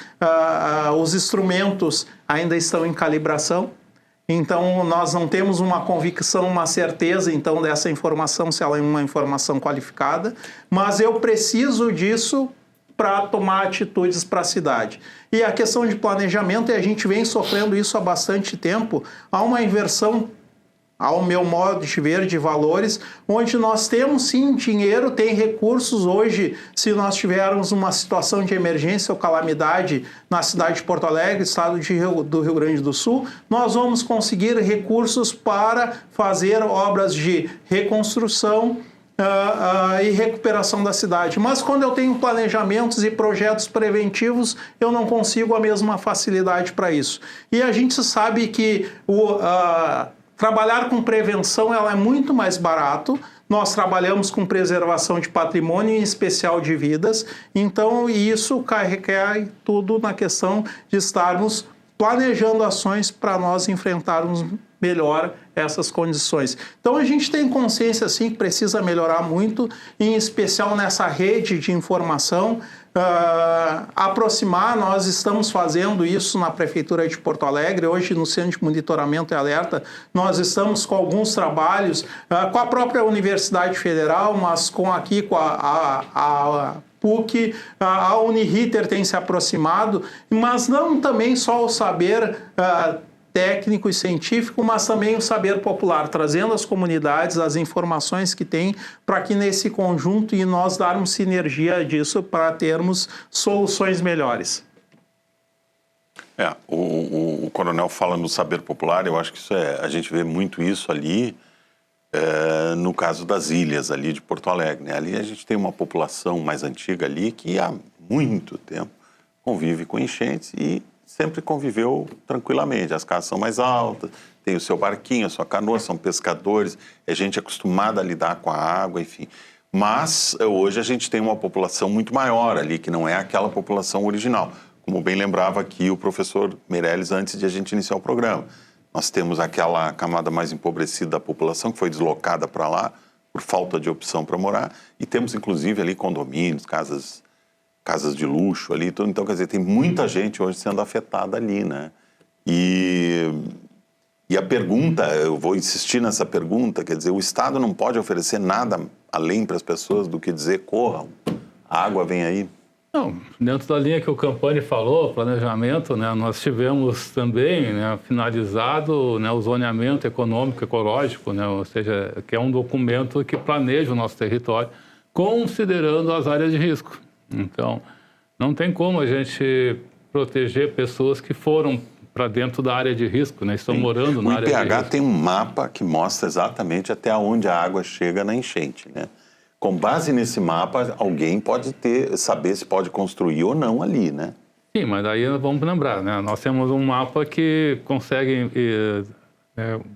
os instrumentos ainda estão em calibração, então nós não temos uma convicção, uma certeza então dessa informação, se ela é uma informação qualificada, mas eu preciso disso para tomar atitudes para a cidade. E a questão de planejamento, e a gente vem sofrendo isso há bastante tempo, há uma inversão, ao meu modo de ver, de valores, onde nós temos sim dinheiro, tem recursos hoje, se nós tivermos uma situação de emergência ou calamidade na cidade de Porto Alegre, estado do Rio Grande do Sul, nós vamos conseguir recursos para fazer obras de reconstrução e recuperação da cidade. Mas quando eu tenho planejamentos e projetos preventivos, eu não consigo a mesma facilidade para isso. E a gente sabe que trabalhar com prevenção ela é muito mais barato. Nós trabalhamos com preservação de patrimônio, em especial de vidas. Então, isso requer tudo na questão de estarmos planejando ações para nós enfrentarmos melhor essas condições. Então a gente tem consciência sim que precisa melhorar muito, em especial nessa rede de informação, aproximar. Nós estamos fazendo isso na Prefeitura de Porto Alegre, hoje no Centro de Monitoramento e Alerta, nós estamos com alguns trabalhos com a própria Universidade Federal, mas com a PUC, a Uniriter tem se aproximado, mas não também só o saber técnico e científico, mas também o saber popular, trazendo às comunidades as informações que tem, para que nesse conjunto e nós darmos sinergia disso para termos soluções melhores. O coronel fala no saber popular, eu acho que a gente vê muito isso ali, no caso das ilhas ali de Porto Alegre, né? Ali a gente tem uma população mais antiga ali que há muito tempo convive com enchentes e sempre conviveu tranquilamente. As casas são mais altas, tem o seu barquinho, a sua canoa, são pescadores, é gente acostumada a lidar com a água, enfim. Mas hoje a gente tem uma população muito maior ali, que não é aquela população original, como bem lembrava aqui o professor Meirelles antes de a gente iniciar o programa. Nós temos aquela camada mais empobrecida da população que foi deslocada para lá por falta de opção para morar, e temos inclusive ali condomínios, casas de luxo ali, então quer dizer, tem muita gente hoje sendo afetada ali, né? E a pergunta, eu vou insistir nessa pergunta, quer dizer, o Estado não pode oferecer nada além para as pessoas do que dizer, corram, a água vem aí. Não, dentro da linha que o Campani falou, planejamento, né, nós tivemos também, né, finalizado, né, o zoneamento econômico ecológico, né, ou seja, que é um documento que planeja o nosso território, considerando as áreas de risco. Então, não tem como a gente proteger pessoas que foram para dentro da área de risco, né, estão morando na área de risco. O IPH tem um mapa que mostra exatamente até onde a água chega na enchente, né? Com base nesse mapa, alguém pode saber se pode construir ou não ali, né? Sim, mas daí vamos lembrar, né? Nós temos um mapa que consegue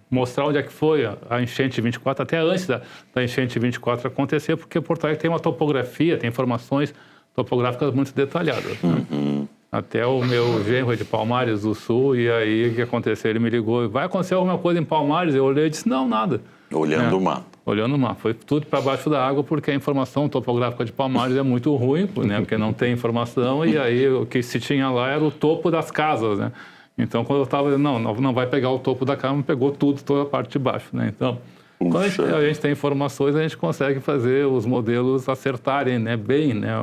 mostrar onde é que foi a enchente 24, até antes da enchente 24 acontecer, porque Porto Alegre tem uma topografia, tem informações topográficas muito detalhadas. Né? Até o meu genro é de Palmares do Sul, e aí o que aconteceu? Ele me ligou, vai acontecer alguma coisa em Palmares? Eu olhei e disse, não, nada. Olhando o mapa. Olhando o mapa. Foi tudo para baixo da água, porque a informação topográfica de Palmares é muito ruim, né? Porque não tem informação, e aí o que se tinha lá era o topo das casas, né? Então, quando eu estava dizendo, não vai pegar o topo da casa, pegou tudo, toda a parte de baixo, né? Então, quando a gente tem informações, a gente consegue fazer os modelos acertarem, né? Bem, né?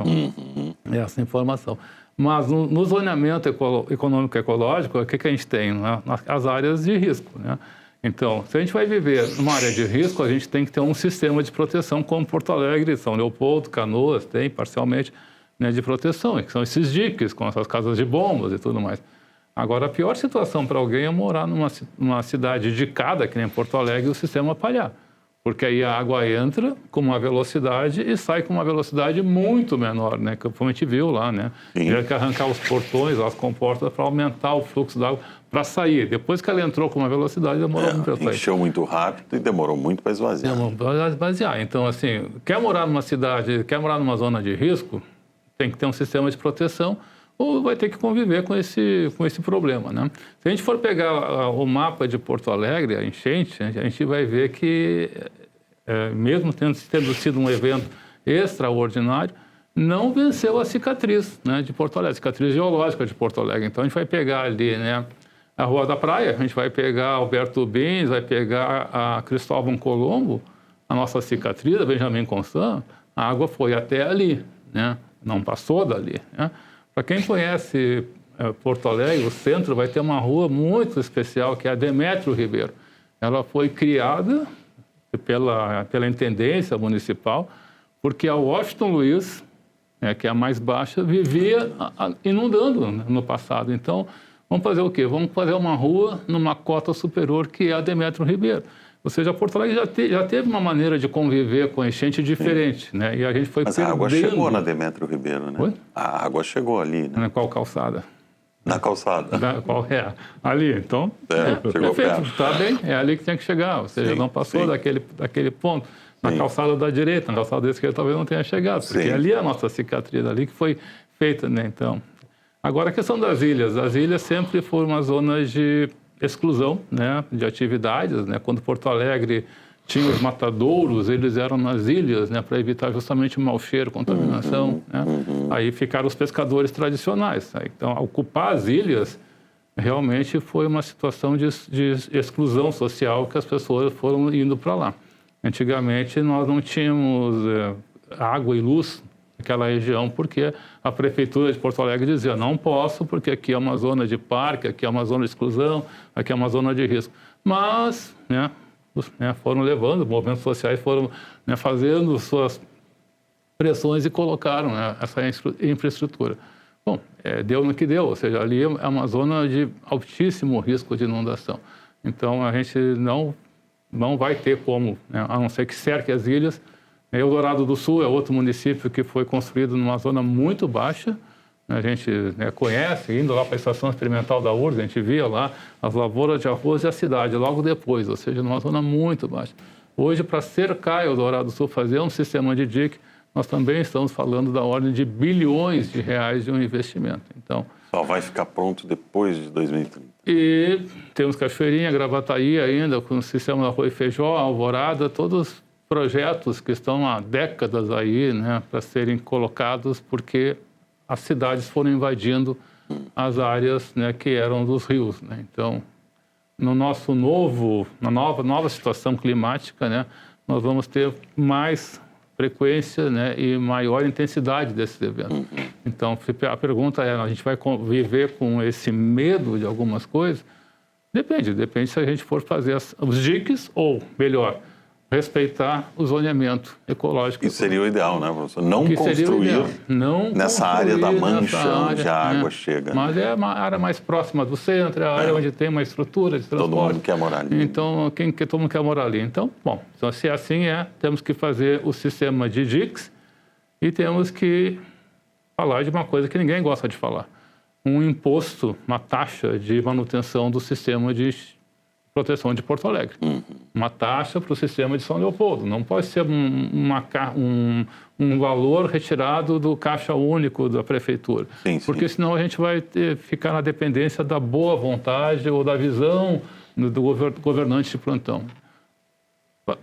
Essa informação. Mas no zoneamento econômico ecológico, o que a gente tem? Né? As áreas de risco, né? Então, se a gente vai viver numa área de risco, a gente tem que ter um sistema de proteção como Porto Alegre, São Leopoldo, Canoas, tem parcialmente, né, de proteção, que são esses diques, com essas casas de bombas e tudo mais. Agora, a pior situação para alguém é morar numa cidade indicada, que nem Porto Alegre, e o sistema falhar. Porque aí a água entra com uma velocidade e sai com uma velocidade muito menor, né? Como a gente viu lá, né? Tiveram que arrancar os portões, as comportas para aumentar o fluxo d'água para sair. Depois que ela entrou com uma velocidade, demorou muito para sair. Encheu muito rápido e demorou muito para esvaziar. Demorou para esvaziar. Então, assim, quer morar numa cidade, quer morar numa zona de risco, tem que ter um sistema de proteção ou vai ter que conviver com esse problema, né? Se a gente for pegar o mapa de Porto Alegre, a enchente, a gente vai ver que, mesmo tendo sido um evento extraordinário, não venceu a cicatriz, né, de Porto Alegre, a cicatriz geológica de Porto Alegre. Então, a gente vai pegar ali, né, a Rua da Praia, a gente vai pegar Alberto Bins, vai pegar a Cristóvão Colombo, a nossa cicatriz, a Benjamin Constant, a água foi até ali, né, não passou dali, né? Para quem conhece Porto Alegre, o centro vai ter uma rua muito especial, que é a Demétrio Ribeiro. Ela foi criada pela intendência municipal, porque a Washington Luiz, que é a mais baixa, vivia inundando, né, no passado. Então, vamos fazer o quê? Vamos fazer uma rua numa cota superior, que é a Demétrio Ribeiro. Ou seja, Porto Alegre já teve uma maneira de conviver com enchente diferente, né? E a gente foi Mas a água chegou na Demétrio Ribeiro, né? Oi? A água chegou ali, né? Na qual calçada? Na calçada. Qual é? Ali, então... chegou perto. Está bem, é ali que tinha que chegar. Ou seja, não passou daquele ponto. Na calçada da direita, na calçada da esquerda talvez não tenha chegado, porque ali é a nossa cicatriz, ali que foi feita, né? Então, agora a questão das ilhas. As ilhas sempre foram uma zona de exclusão, né, de atividades, né? Quando Porto Alegre tinha os matadouros, eles eram nas ilhas, né, para evitar justamente o mau cheiro, contaminação, né? Aí ficaram os pescadores tradicionais. Né? Então, ocupar as ilhas realmente foi uma situação de exclusão social, que as pessoas foram indo para lá. Antigamente, nós não tínhamos água e luz naquela região, porque a Prefeitura de Porto Alegre dizia, não posso, porque aqui é uma zona de parque, aqui é uma zona de exclusão, aqui é uma zona de risco. Mas, né, foram levando, movimentos sociais foram, né, fazendo suas pressões e colocaram, né, essa infraestrutura. Bom, deu no que deu, ou seja, ali é uma zona de altíssimo risco de inundação. Então, a gente não vai ter como, né, a não ser que cerque as ilhas. Eldorado do Sul é outro município que foi construído numa zona muito baixa. A gente, né, conhece, indo lá para a Estação Experimental da URGS, a gente via lá as lavouras de arroz e a cidade, logo depois, ou seja, numa zona muito baixa. Hoje, para cercar Eldorado do Sul, fazer um sistema de dique, nós também estamos falando da ordem de bilhões de reais de um investimento. Então, só vai ficar pronto depois de 2030. E temos Cachoeirinha, Gravataí ainda, com o sistema da Arroio e Feijó, Alvorada, todos projetos que estão há décadas aí, né, para serem colocados, porque as cidades foram invadindo as áreas, né, que eram dos rios, né? Então, na nova situação climática, né, nós vamos ter mais frequência, né, e maior intensidade desses eventos. Então, a pergunta é, a gente vai viver com esse medo de algumas coisas? Depende se a gente for fazer os diques ou, melhor, respeitar o zoneamento ecológico. Isso seria o ideal, né, professor? Não construir nessa área da mancha onde a água chega. Mas é uma área mais próxima do centro, é a área onde tem uma estrutura de transporte. Todo mundo quer morar ali. Então, todo mundo quer morar ali. Então, bom, se assim temos que fazer o sistema de diques e temos que falar de uma coisa que ninguém gosta de falar. Um imposto, uma taxa de manutenção do sistema de proteção de Porto Alegre. Uma taxa para o sistema de São Leopoldo. Não pode ser um valor retirado do caixa único da prefeitura. Sim. Porque senão a gente vai ficar na dependência da boa vontade ou da visão do governante de plantão.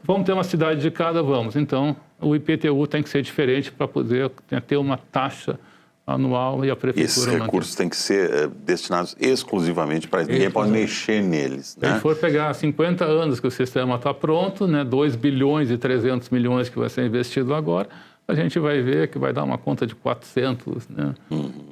Vamos ter uma cidade de cada? Vamos. Então, o IPTU tem que ser diferente para poder ter uma taxa anual e a prefeitura... Esses recursos têm que ser destinados exclusivamente para isso. Ninguém pode mexer neles. Né? Se for pegar 50 anos que o sistema está pronto, né, 2 bilhões e 300 milhões que vai ser investido agora, a gente vai ver que vai dar uma conta de 400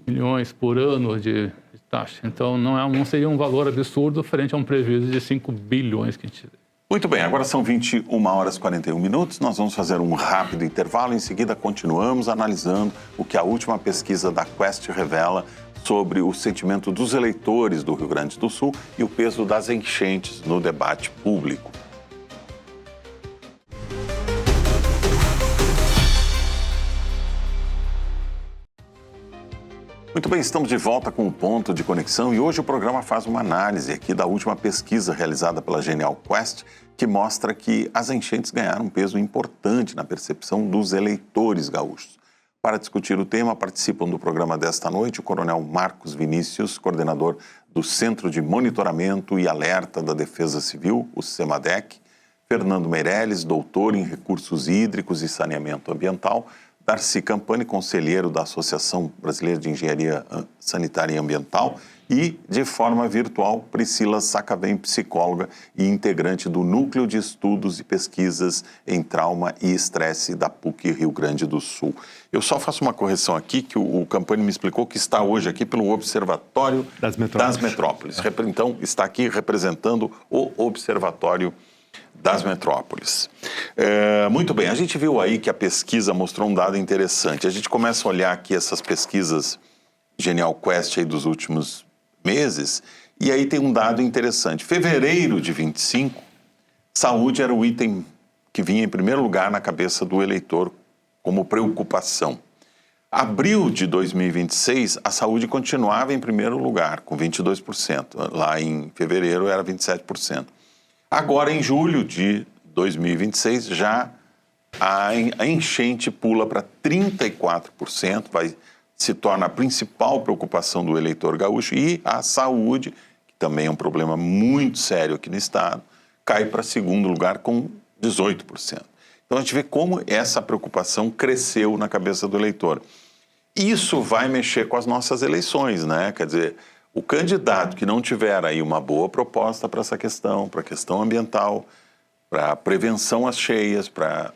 milhões por ano de taxa. Então, não seria um valor absurdo frente a um prejuízo de 5 bilhões que a gente... Muito bem, agora são 21 horas e 41 minutos. Nós vamos fazer um rápido intervalo. Em seguida, continuamos analisando o que a última pesquisa da Quest revela sobre o sentimento dos eleitores do Rio Grande do Sul e o peso das enchentes no debate público. Muito bem, estamos de volta com o Ponto de Conexão e hoje o programa faz uma análise aqui da última pesquisa realizada pela Genial Quest, que mostra que as enchentes ganharam um peso importante na percepção dos eleitores gaúchos. Para discutir o tema, participam do programa desta noite o coronel Marcos Vinícius, coordenador do Centro de Monitoramento e Alerta da Defesa Civil, o CEMADEC, Fernando Meirelles, doutor em Recursos Hídricos e Saneamento Ambiental, Darcy Campani, conselheiro da Associação Brasileira de Engenharia Sanitária e Ambiental, e, de forma virtual, Priscila Sacavém, psicóloga e integrante do Núcleo de Estudos e Pesquisas em Trauma e Estresse da PUC Rio Grande do Sul. Eu só faço uma correção aqui, que o Campani me explicou que está hoje aqui pelo Observatório das Metrópoles. Então, está aqui representando o Observatório das Metrópoles. Muito bem, a gente viu aí que a pesquisa mostrou um dado interessante. A gente começa a olhar aqui essas pesquisas Genial Quest aí dos últimos meses, e aí tem um dado interessante. Fevereiro de 25, saúde era o item que vinha em primeiro lugar na cabeça do eleitor como preocupação. Abril de 2026, a saúde continuava em primeiro lugar, com 22%. Lá em fevereiro era 27%. Agora, em julho de 2026, já a enchente pula para 34%, se torna a principal preocupação do eleitor gaúcho, e a saúde, que também é um problema muito sério aqui no estado, cai para segundo lugar com 18%. Então, a gente vê como essa preocupação cresceu na cabeça do eleitor. Isso vai mexer com as nossas eleições, né? Quer dizer, o candidato que não tiver aí uma boa proposta para essa questão, para a questão ambiental, para prevenção às cheias, para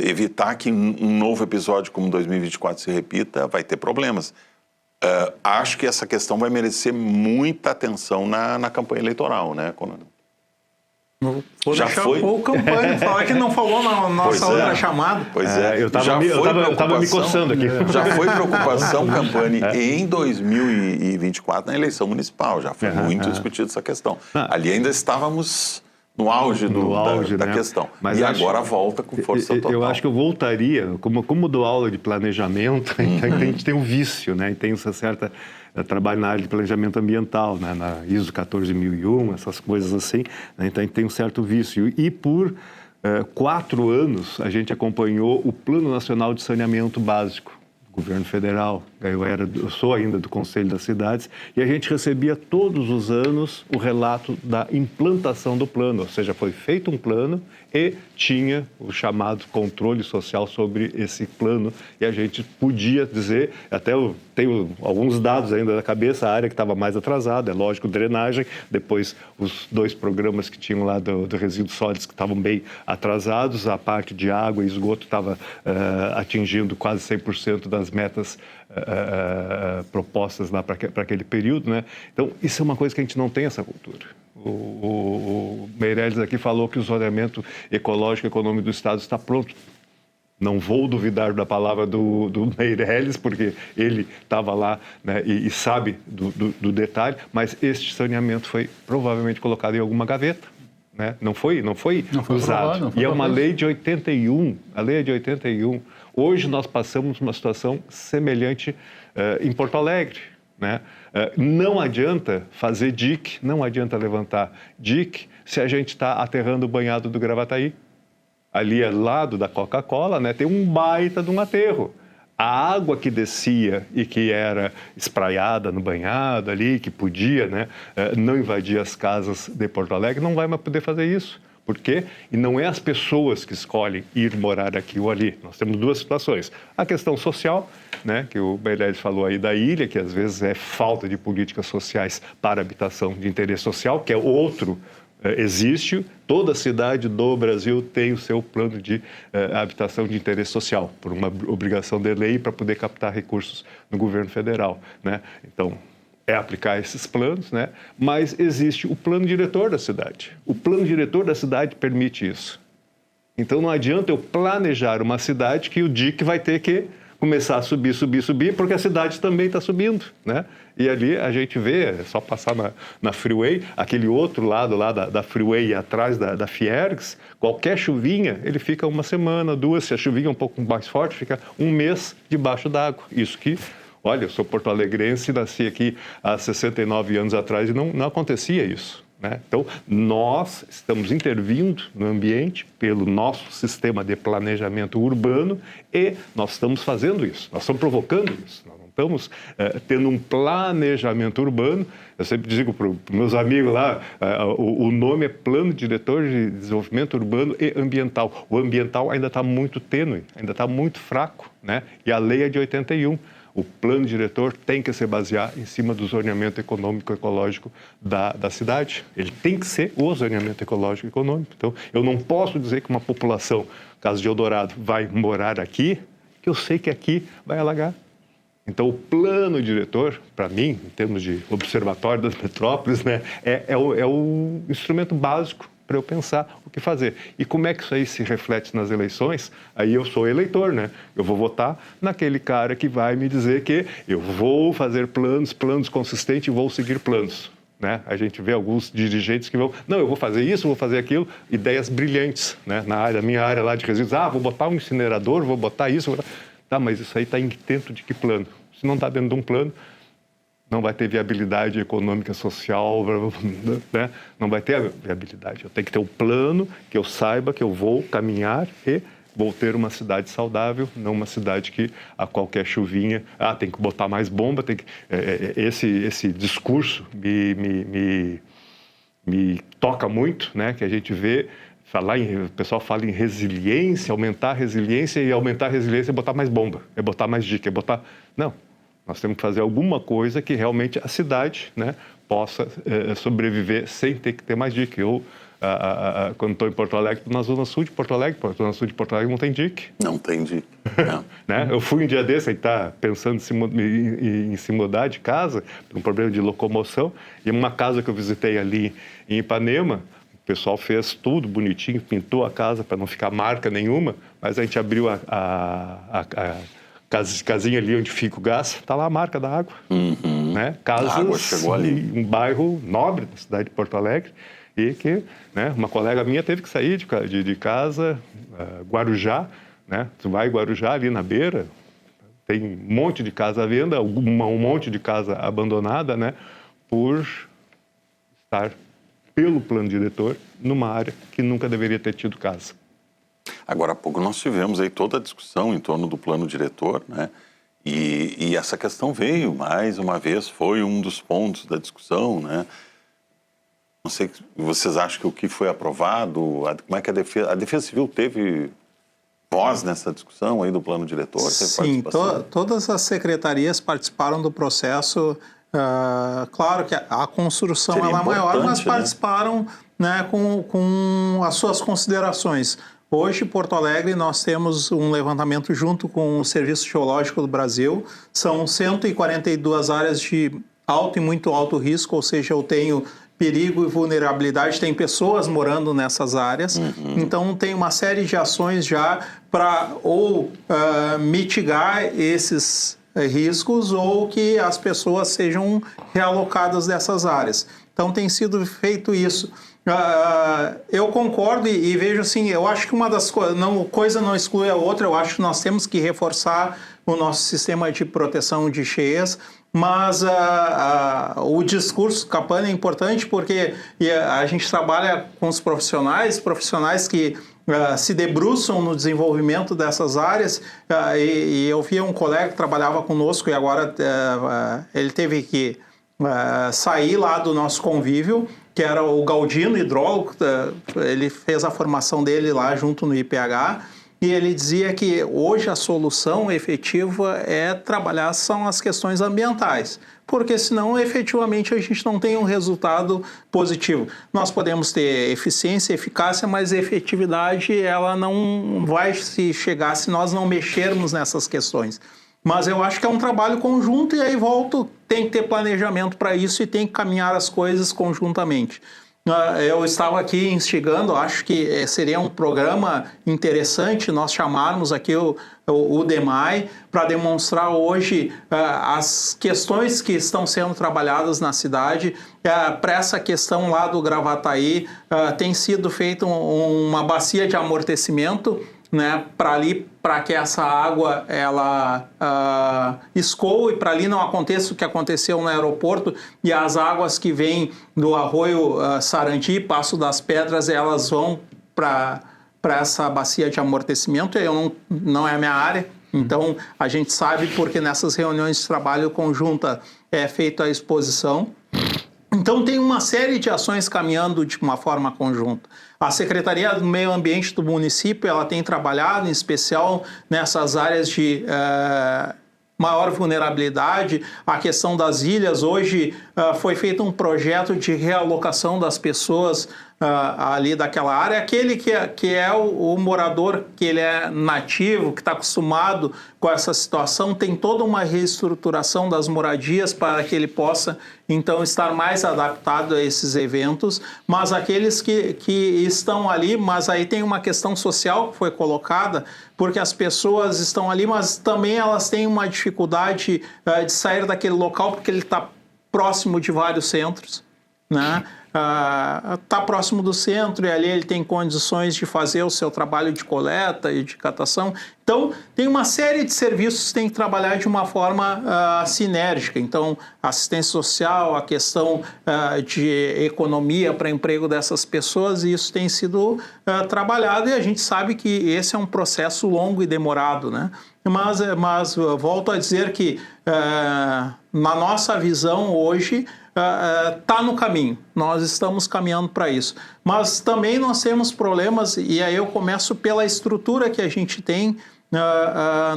evitar que um novo episódio como 2024 se repita, vai ter problemas. Acho que essa questão vai merecer muita atenção na campanha eleitoral, né, Coronel? Vou deixar o Campani falar que ele não falou na nossa outra chamada. Pois é, eu estava me coçando aqui. Já foi preocupação, Campani, em 2024, na eleição municipal. Já foi muito discutida essa questão. Ali ainda estávamos no auge, da questão. Mas e agora volta com força total. Eu acho que eu voltaria, como dou aula de planejamento, a gente tem um vício, né? E tem essa certa... trabalho na área de planejamento ambiental, né, na ISO 14001, essas coisas assim, né, então a gente tem um certo vício. E por 4 anos a gente acompanhou o Plano Nacional de Saneamento Básico do governo federal, eu sou ainda do Conselho das Cidades, e a gente recebia todos os anos o relato da implantação do plano, ou seja, foi feito um plano e tinha o chamado controle social sobre esse plano, e a gente podia dizer, até eu tenho alguns dados ainda na cabeça, a área que estava mais atrasada, é lógico, drenagem, depois os 2 programas que tinham lá do resíduos sólidos que estavam bem atrasados, a parte de água e esgoto estava atingindo quase 100% das metas propostas lá para aquele período, né? Então, isso é uma coisa que a gente não tem essa cultura. O Meirelles aqui falou que o zoneamento ecológico e econômico do Estado está pronto. Não vou duvidar da palavra do Meirelles, porque ele estava lá, né, e sabe do detalhe, mas este saneamento foi provavelmente colocado em alguma gaveta. Né? Não foi usado. Não foi, e é uma lei de 81, a lei é de 81. Hoje nós passamos uma situação semelhante em Porto Alegre. Né? Não adianta fazer dique, não adianta levantar dique se a gente está aterrando o banhado do Gravataí. Ali ao lado da Coca-Cola, né, tem um baita de um aterro. A água que descia e que era espraiada no banhado ali, que podia, né, não invadir as casas de Porto Alegre, não vai mais poder fazer isso. Por quê? E não é as pessoas que escolhem ir morar aqui ou ali. Nós temos 2 situações. A questão social, né, que o Meirelles falou aí da ilha, que às vezes é falta de políticas sociais para habitação de interesse social, que é outro. Existe, toda cidade do Brasil tem o seu plano de habitação de interesse social, por uma obrigação de lei para poder captar recursos no governo federal, né? Então, é aplicar esses planos, né? Mas existe o plano diretor da cidade. O plano diretor da cidade permite isso. Então, não adianta eu planejar uma cidade que o DIC vai ter que começar a subir, porque a cidade também está subindo, né? E ali a gente vê, é só passar na Freeway, aquele outro lado lá da Freeway atrás da Fiergs, qualquer chuvinha, ele fica 1 semana, 2, se a chuvinha é um pouco mais forte, fica 1 mês debaixo d'água. Isso que, olha, eu sou porto-alegrense, nasci aqui há 69 anos atrás e não acontecia isso. Né? Então, nós estamos intervindo no ambiente pelo nosso sistema de planejamento urbano e nós estamos fazendo isso, nós estamos provocando isso. Nós não estamos tendo um planejamento urbano. Eu sempre digo para os meus amigos lá, o nome é Plano Diretor de Desenvolvimento Urbano e Ambiental. O ambiental ainda está muito tênue, ainda está muito fraco, né? E a lei é de 81. O plano diretor tem que se basear em cima do zoneamento econômico e ecológico da cidade. Ele tem que ser o zoneamento ecológico e econômico. Então, eu não posso dizer que uma população, caso de Eldorado, vai morar aqui, que eu sei que aqui vai alagar. Então, o plano diretor, para mim, em termos de observatório das metrópoles, né, é o instrumento básico para eu pensar o que fazer. E como é que isso aí se reflete nas eleições? Aí eu sou eleitor, né? Eu vou votar naquele cara que vai me dizer que eu vou fazer planos consistentes e vou seguir planos. Né? A gente vê alguns dirigentes que vão, não, eu vou fazer isso, vou fazer aquilo, ideias brilhantes, né? Na minha área lá de resíduos, vou botar um incinerador, vou botar isso, Tá, mas isso aí está dentro de que plano? Se não está dentro de um plano, não vai ter viabilidade econômica, social, né? Não vai ter a viabilidade. Eu tenho que ter um plano que eu saiba que eu vou caminhar e vou ter uma cidade saudável, não uma cidade que a qualquer chuvinha, tem que botar mais bomba, tem que... Esse discurso me toca muito, né? Que a gente vê, o pessoal fala em resiliência, aumentar a resiliência, e aumentar a resiliência é botar mais bomba, é botar mais dica, é botar... Não. Nós temos que fazer alguma coisa que realmente a cidade, né, possa sobreviver sem ter que ter mais dique. Eu, quando estou em Porto Alegre, estou na zona sul de Porto Alegre. Na zona sul de Porto Alegre não tem dique. Não tem dique. Né? Eu fui um dia desse, aí está pensando em se mudar de casa, por um problema de locomoção, e uma casa que eu visitei ali em Ipanema, o pessoal fez tudo bonitinho, pintou a casa para não ficar marca nenhuma, mas a gente abriu casinha ali onde fica o gás, está lá a marca da água. Uhum. Né? Casas, a água chegou ali. Um bairro nobre da cidade de Porto Alegre, e que, né, uma colega minha teve que sair de casa, Guarujá, né? Tu vai em Guarujá, ali na beira, tem um monte de casa à venda, um monte de casa abandonada, né? Por estar pelo plano diretor numa área que nunca deveria ter tido casa. Agora há pouco nós tivemos aí toda a discussão em torno do plano diretor, né? E essa questão veio, mais uma vez, foi um dos pontos da discussão, né? Não sei, vocês acham que o que foi aprovado, como é que a Defesa Civil teve voz nessa discussão aí do plano diretor? Sim, todas as secretarias participaram do processo. Claro que a construção ela é maior, mas participaram, né, com as suas considerações. Hoje, em Porto Alegre, nós temos um levantamento junto com o Serviço Geológico do Brasil. São 142 áreas de alto e muito alto risco, ou seja, eu tenho perigo e vulnerabilidade, tem pessoas morando nessas áreas. Então, tem uma série de ações já para mitigar esses riscos ou que as pessoas sejam realocadas dessas áreas. Então, tem sido feito isso. Eu concordo e vejo assim, eu acho que uma das coisas, coisa não exclui a outra, eu acho que nós temos que reforçar o nosso sistema de proteção de cheias, mas o discurso Capani é importante porque a gente trabalha com os profissionais que se debruçam no desenvolvimento dessas áreas, e eu vi um colega que trabalhava conosco e agora ele teve que sair lá do nosso convívio, que era o Galdino, hidrólogo. Ele fez a formação dele lá junto no IPH, e ele dizia que hoje a solução efetiva é trabalhar são as questões ambientais, porque senão efetivamente a gente não tem um resultado positivo. Nós podemos ter eficiência, eficácia, mas a efetividade ela não vai se chegar se nós não mexermos nessas questões. Mas eu acho que é um trabalho conjunto e aí tem que ter planejamento para isso e tem que caminhar as coisas conjuntamente. Eu estava aqui instigando, acho que seria um programa interessante nós chamarmos aqui o DEMAI para demonstrar hoje as questões que estão sendo trabalhadas na cidade. Para essa questão lá do Gravataí, tem sido feita uma bacia de amortecimento, né, para que essa água ela escoe, para ali não aconteça o que aconteceu no aeroporto e as águas que vêm do arroio Sarandi, Passo das Pedras, elas vão para essa bacia de amortecimento. Não é a minha área, então a gente sabe porque nessas reuniões de trabalho conjunta é feita a exposição. Então tem uma série de ações caminhando de uma forma conjunta. A Secretaria do Meio Ambiente do município ela tem trabalhado em especial nessas áreas de maior vulnerabilidade. A questão das ilhas, hoje foi feito um projeto de realocação das pessoas ali daquela área. Aquele que é o morador, que ele é nativo, que está acostumado com essa situação, tem toda uma reestruturação das moradias para que ele possa, então, estar mais adaptado a esses eventos. Mas aqueles que estão ali, mas aí tem uma questão social que foi colocada, porque as pessoas estão ali, mas também elas têm uma dificuldade de sair daquele local, porque ele está próximo de vários centros, né? Está próximo do centro e ali ele tem condições de fazer o seu trabalho de coleta e de catação. Então, tem uma série de serviços que tem que trabalhar de uma forma sinérgica. Então, assistência social, a questão de economia para emprego dessas pessoas, e isso tem sido trabalhado, e a gente sabe que esse é um processo longo e demorado, né? Mas volto a dizer que, na nossa visão hoje, está no caminho, nós estamos caminhando para isso. Mas também nós temos problemas, e aí eu começo pela estrutura que a gente tem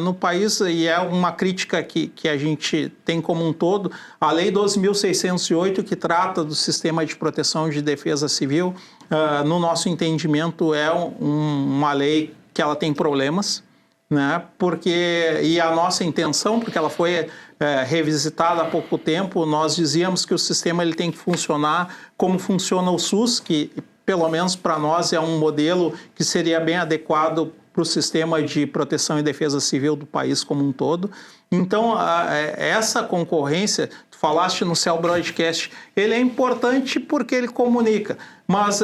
no país, e é uma crítica que a gente tem como um todo. A Lei 12.608, que trata do sistema de proteção de defesa civil, no nosso entendimento é uma lei que ela tem problemas, né? E a nossa intenção, porque ela foi revisitada há pouco tempo, nós dizíamos que o sistema ele tem que funcionar como funciona o SUS, que pelo menos para nós é um modelo que seria bem adequado para o sistema de proteção e defesa civil do país como um todo. Então, essa concorrência, tu falaste no Cell Broadcast, ele é importante porque ele comunica, mas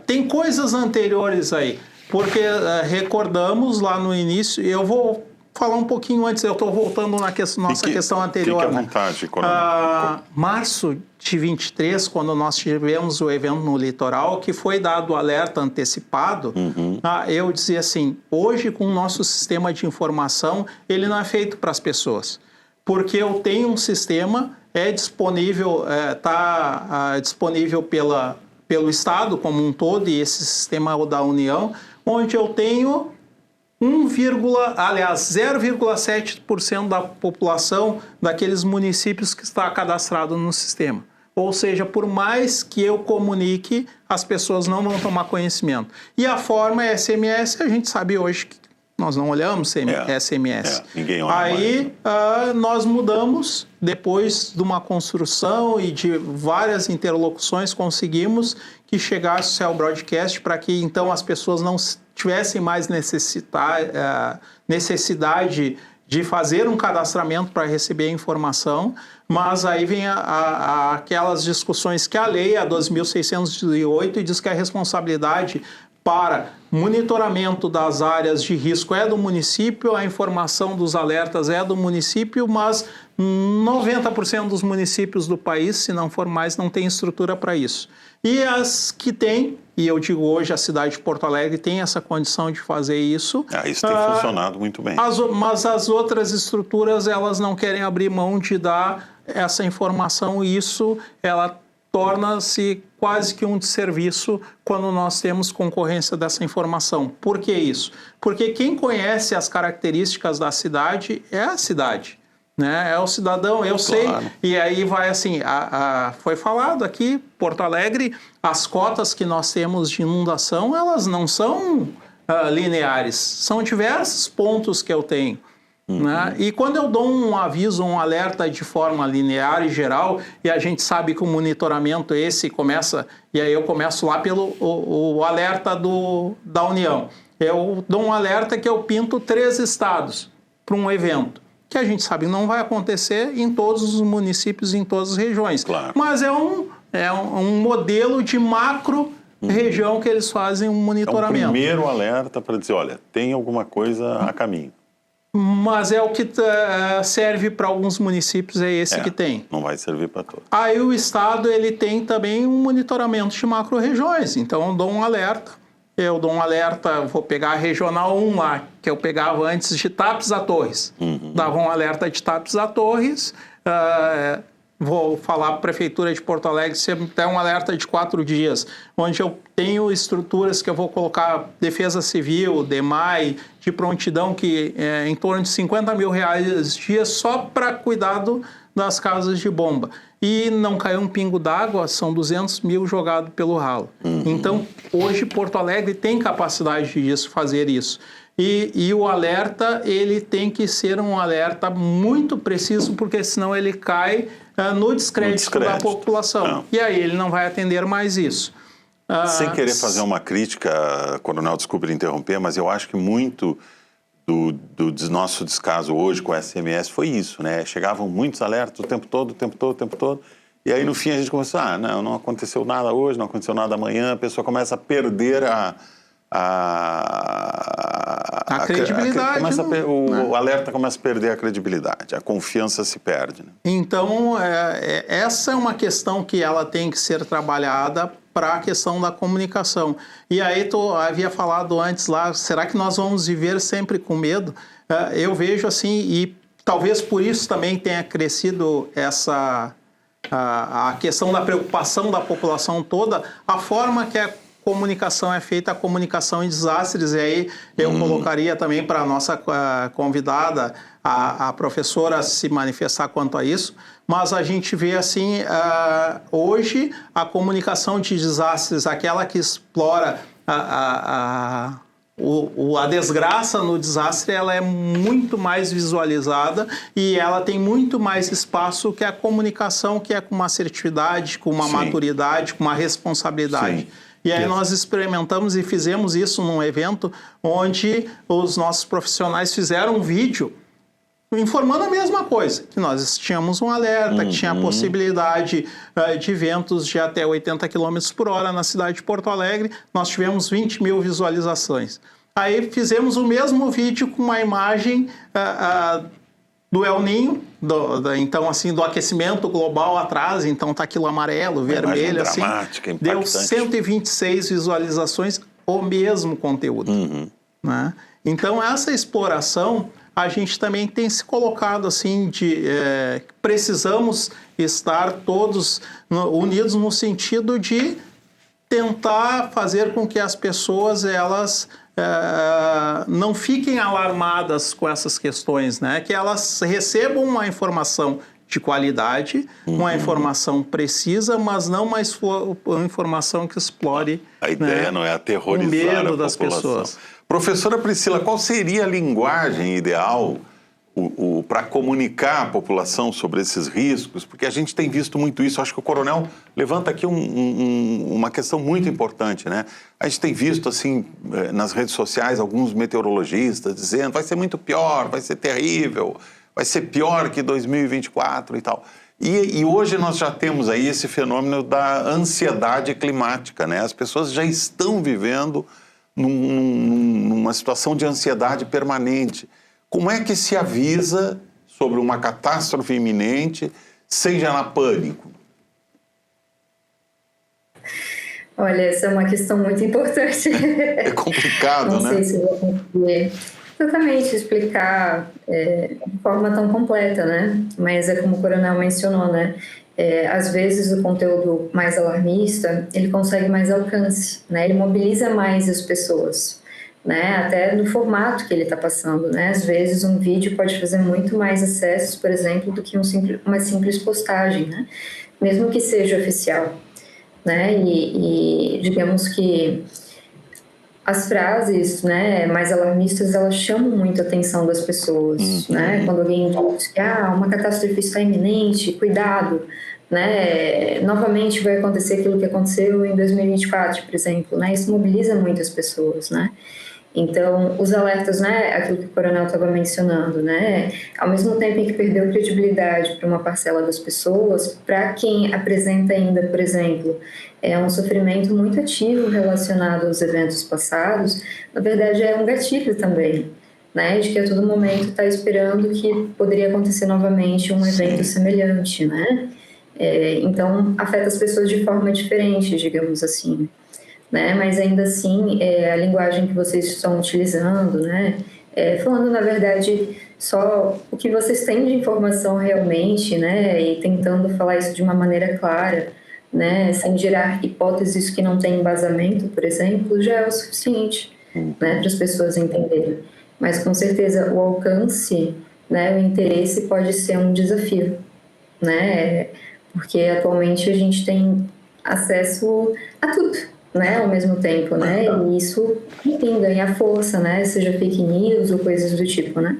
tem coisas anteriores aí. Porque recordamos lá no início, eu vou falar um pouquinho antes, eu estou voltando na nossa questão anterior. Fique à vontade, Coronel. Março de 23, quando nós tivemos o evento no litoral, que foi dado o alerta antecipado, eu dizia assim, hoje com o nosso sistema de informação, ele não é feito para as pessoas. Porque eu tenho um sistema, está disponível pelo Estado como um todo, e esse sistema é o da União, onde eu tenho 0,7% da população daqueles municípios que está cadastrado no sistema. Ou seja, por mais que eu comunique, as pessoas não vão tomar conhecimento. E a forma é SMS, a gente sabe hoje que nós não olhamos SMS. Ninguém olha Aí nós mudamos, depois de uma construção e de várias interlocuções, conseguimos que chegasse o Cell Broadcast para que então as pessoas não tivessem mais necessidade de fazer um cadastramento para receber a informação, mas aí vem aquelas discussões que a lei, a 2.608, diz que a responsabilidade para monitoramento das áreas de risco é do município, a informação dos alertas é do município, mas 90% dos municípios do país, se não for mais, não tem estrutura para isso. E as que têm, e eu digo hoje a cidade de Porto Alegre tem essa condição de fazer isso. Isso tem funcionado muito bem. Mas as outras estruturas, elas não querem abrir mão de dar essa informação, e isso ela torna-se quase que um desserviço quando nós temos concorrência dessa informação. Por que isso? Porque quem conhece as características da cidade é a cidade, né? É o cidadão, eu sei. E aí vai assim, foi falado aqui, Porto Alegre, as cotas que nós temos de inundação, elas não são lineares, são diversos pontos que eu tenho. Né? E quando eu dou um aviso, um alerta de forma linear e geral, e a gente sabe que o monitoramento esse começa, e aí eu começo lá pelo o alerta da União. Eu dou um alerta que eu pinto 3 estados para um evento, que a gente sabe que não vai acontecer em todos os municípios, em todas as regiões. Claro. Mas é um modelo de macro região que eles fazem um monitoramento. É um primeiro alerta para dizer, olha, tem alguma coisa a caminho. Mas é o que serve para alguns municípios, é esse que tem. Não vai servir para todos. Aí o Estado ele tem também um monitoramento de macro-regiões. Então eu dou um alerta, vou pegar a Regional 1 lá, que eu pegava antes de Tapes a Torres. Dava um alerta de Tapes a Torres, vou falar para a Prefeitura de Porto Alegre, se tem um alerta de 4 dias, onde eu tenho estruturas que eu vou colocar Defesa Civil, DEMAI, de prontidão, que é em torno de R$50 mil dia só para cuidado das casas de bomba. E não caiu um pingo d'água, são 200 mil jogado pelo ralo. Então, hoje Porto Alegre tem capacidade de fazer isso. E o alerta, ele tem que ser um alerta muito preciso, porque senão ele cai no descrédito da população. Não. E aí ele não vai atender mais isso. Sem querer fazer uma crítica, Coronel, desculpe lhe interromper, mas eu acho que muito do nosso descaso hoje com o SMS foi isso, né? Chegavam muitos alertas o tempo todo, e aí no fim a gente começou, não aconteceu nada hoje, não aconteceu nada amanhã, a pessoa começa a perder a credibilidade. O alerta começa a perder a credibilidade, a confiança se perde. Né? Então, essa é uma questão que ela tem que ser trabalhada para a questão da comunicação. E aí, havia falado antes lá, será que nós vamos viver sempre com medo? Eu vejo assim, e talvez por isso também tenha crescido a questão da preocupação da população toda, a forma que a comunicação é feita, a comunicação em desastres, e aí eu colocaria também para a nossa convidada, a professora, se manifestar quanto a isso, mas a gente vê assim, hoje a comunicação de desastres, aquela que explora a desgraça no desastre, ela é muito mais visualizada e ela tem muito mais espaço que a comunicação que é com uma assertividade, com uma maturidade, com uma responsabilidade. Sim. E aí nós experimentamos e fizemos isso num evento onde os nossos profissionais fizeram um vídeo informando a mesma coisa, que nós tínhamos um alerta, que tinha a possibilidade de ventos de até 80 km por hora na cidade de Porto Alegre, nós tivemos 20 mil visualizações. Aí fizemos o mesmo vídeo com uma imagem do El Niño, então assim, do aquecimento global atrás, então tá aquilo amarelo, vermelho, assim. Dramática, deu impactante. 126 visualizações, o mesmo conteúdo. Né? Então essa exploração, a gente também tem se colocado assim precisamos estar todos unidos no sentido de tentar fazer com que as pessoas elas não fiquem alarmadas com essas questões, né? Que elas recebam uma informação de qualidade, uma informação precisa, mas não mais uma informação que explore a ideia, né, não é aterrorizar o medo a das população. pessoas. Professora Priscila, qual seria a linguagem ideal para comunicar à população sobre esses riscos? Porque a gente tem visto muito isso. Acho que o coronel levanta aqui uma questão muito importante, né? A gente tem visto, assim, nas redes sociais, alguns meteorologistas dizendo vai ser muito pior, vai ser terrível, vai ser pior que 2024 e tal. E hoje nós já temos aí esse fenômeno da ansiedade climática, né? As pessoas já estão vivendo numa situação de ansiedade permanente. Como é que se avisa sobre uma catástrofe iminente sem gerar pânico? Olha, essa é uma questão muito importante. É complicado, né? Não sei se eu vou conseguir exatamente explicar de forma tão completa, né? Mas é como o coronel mencionou, né? Às vezes o conteúdo mais alarmista, ele consegue mais alcance, né? Ele mobiliza mais as pessoas, né? Até no formato que ele está passando, né? Às vezes um vídeo pode fazer muito mais acessos, por exemplo, do que uma simples postagem, né? Mesmo que seja oficial, né? E digamos que as frases, né, mais alarmistas, elas chamam muito a atenção das pessoas, né? Quando alguém diz que uma catástrofe está iminente, cuidado, né? Novamente vai acontecer aquilo que aconteceu em 2024, por exemplo, né? Isso mobiliza muito as pessoas, né? Então, os alertas, né, aquilo que o coronel estava mencionando, né, ao mesmo tempo em que perdeu credibilidade para uma parcela das pessoas, para quem apresenta ainda, por exemplo, um sofrimento muito ativo relacionado aos eventos passados, na verdade é um gatilho também, né, de que a todo momento está esperando que poderia acontecer novamente um evento semelhante, né. Então, afeta as pessoas de forma diferente, digamos assim. Né? Mas ainda assim, a linguagem que vocês estão utilizando, né? Falando, na verdade, só o que vocês têm de informação realmente, né? E tentando falar isso de uma maneira clara, né? Sem gerar hipóteses que não têm embasamento, por exemplo, já é o suficiente, né? Para as pessoas entenderem. Mas, com certeza, o alcance, né? O interesse pode ser um desafio, né? Porque, atualmente, a gente tem acesso a tudo, né, ao mesmo tempo, né, e isso, enfim, ganha força, né, seja fake news ou coisas do tipo, né,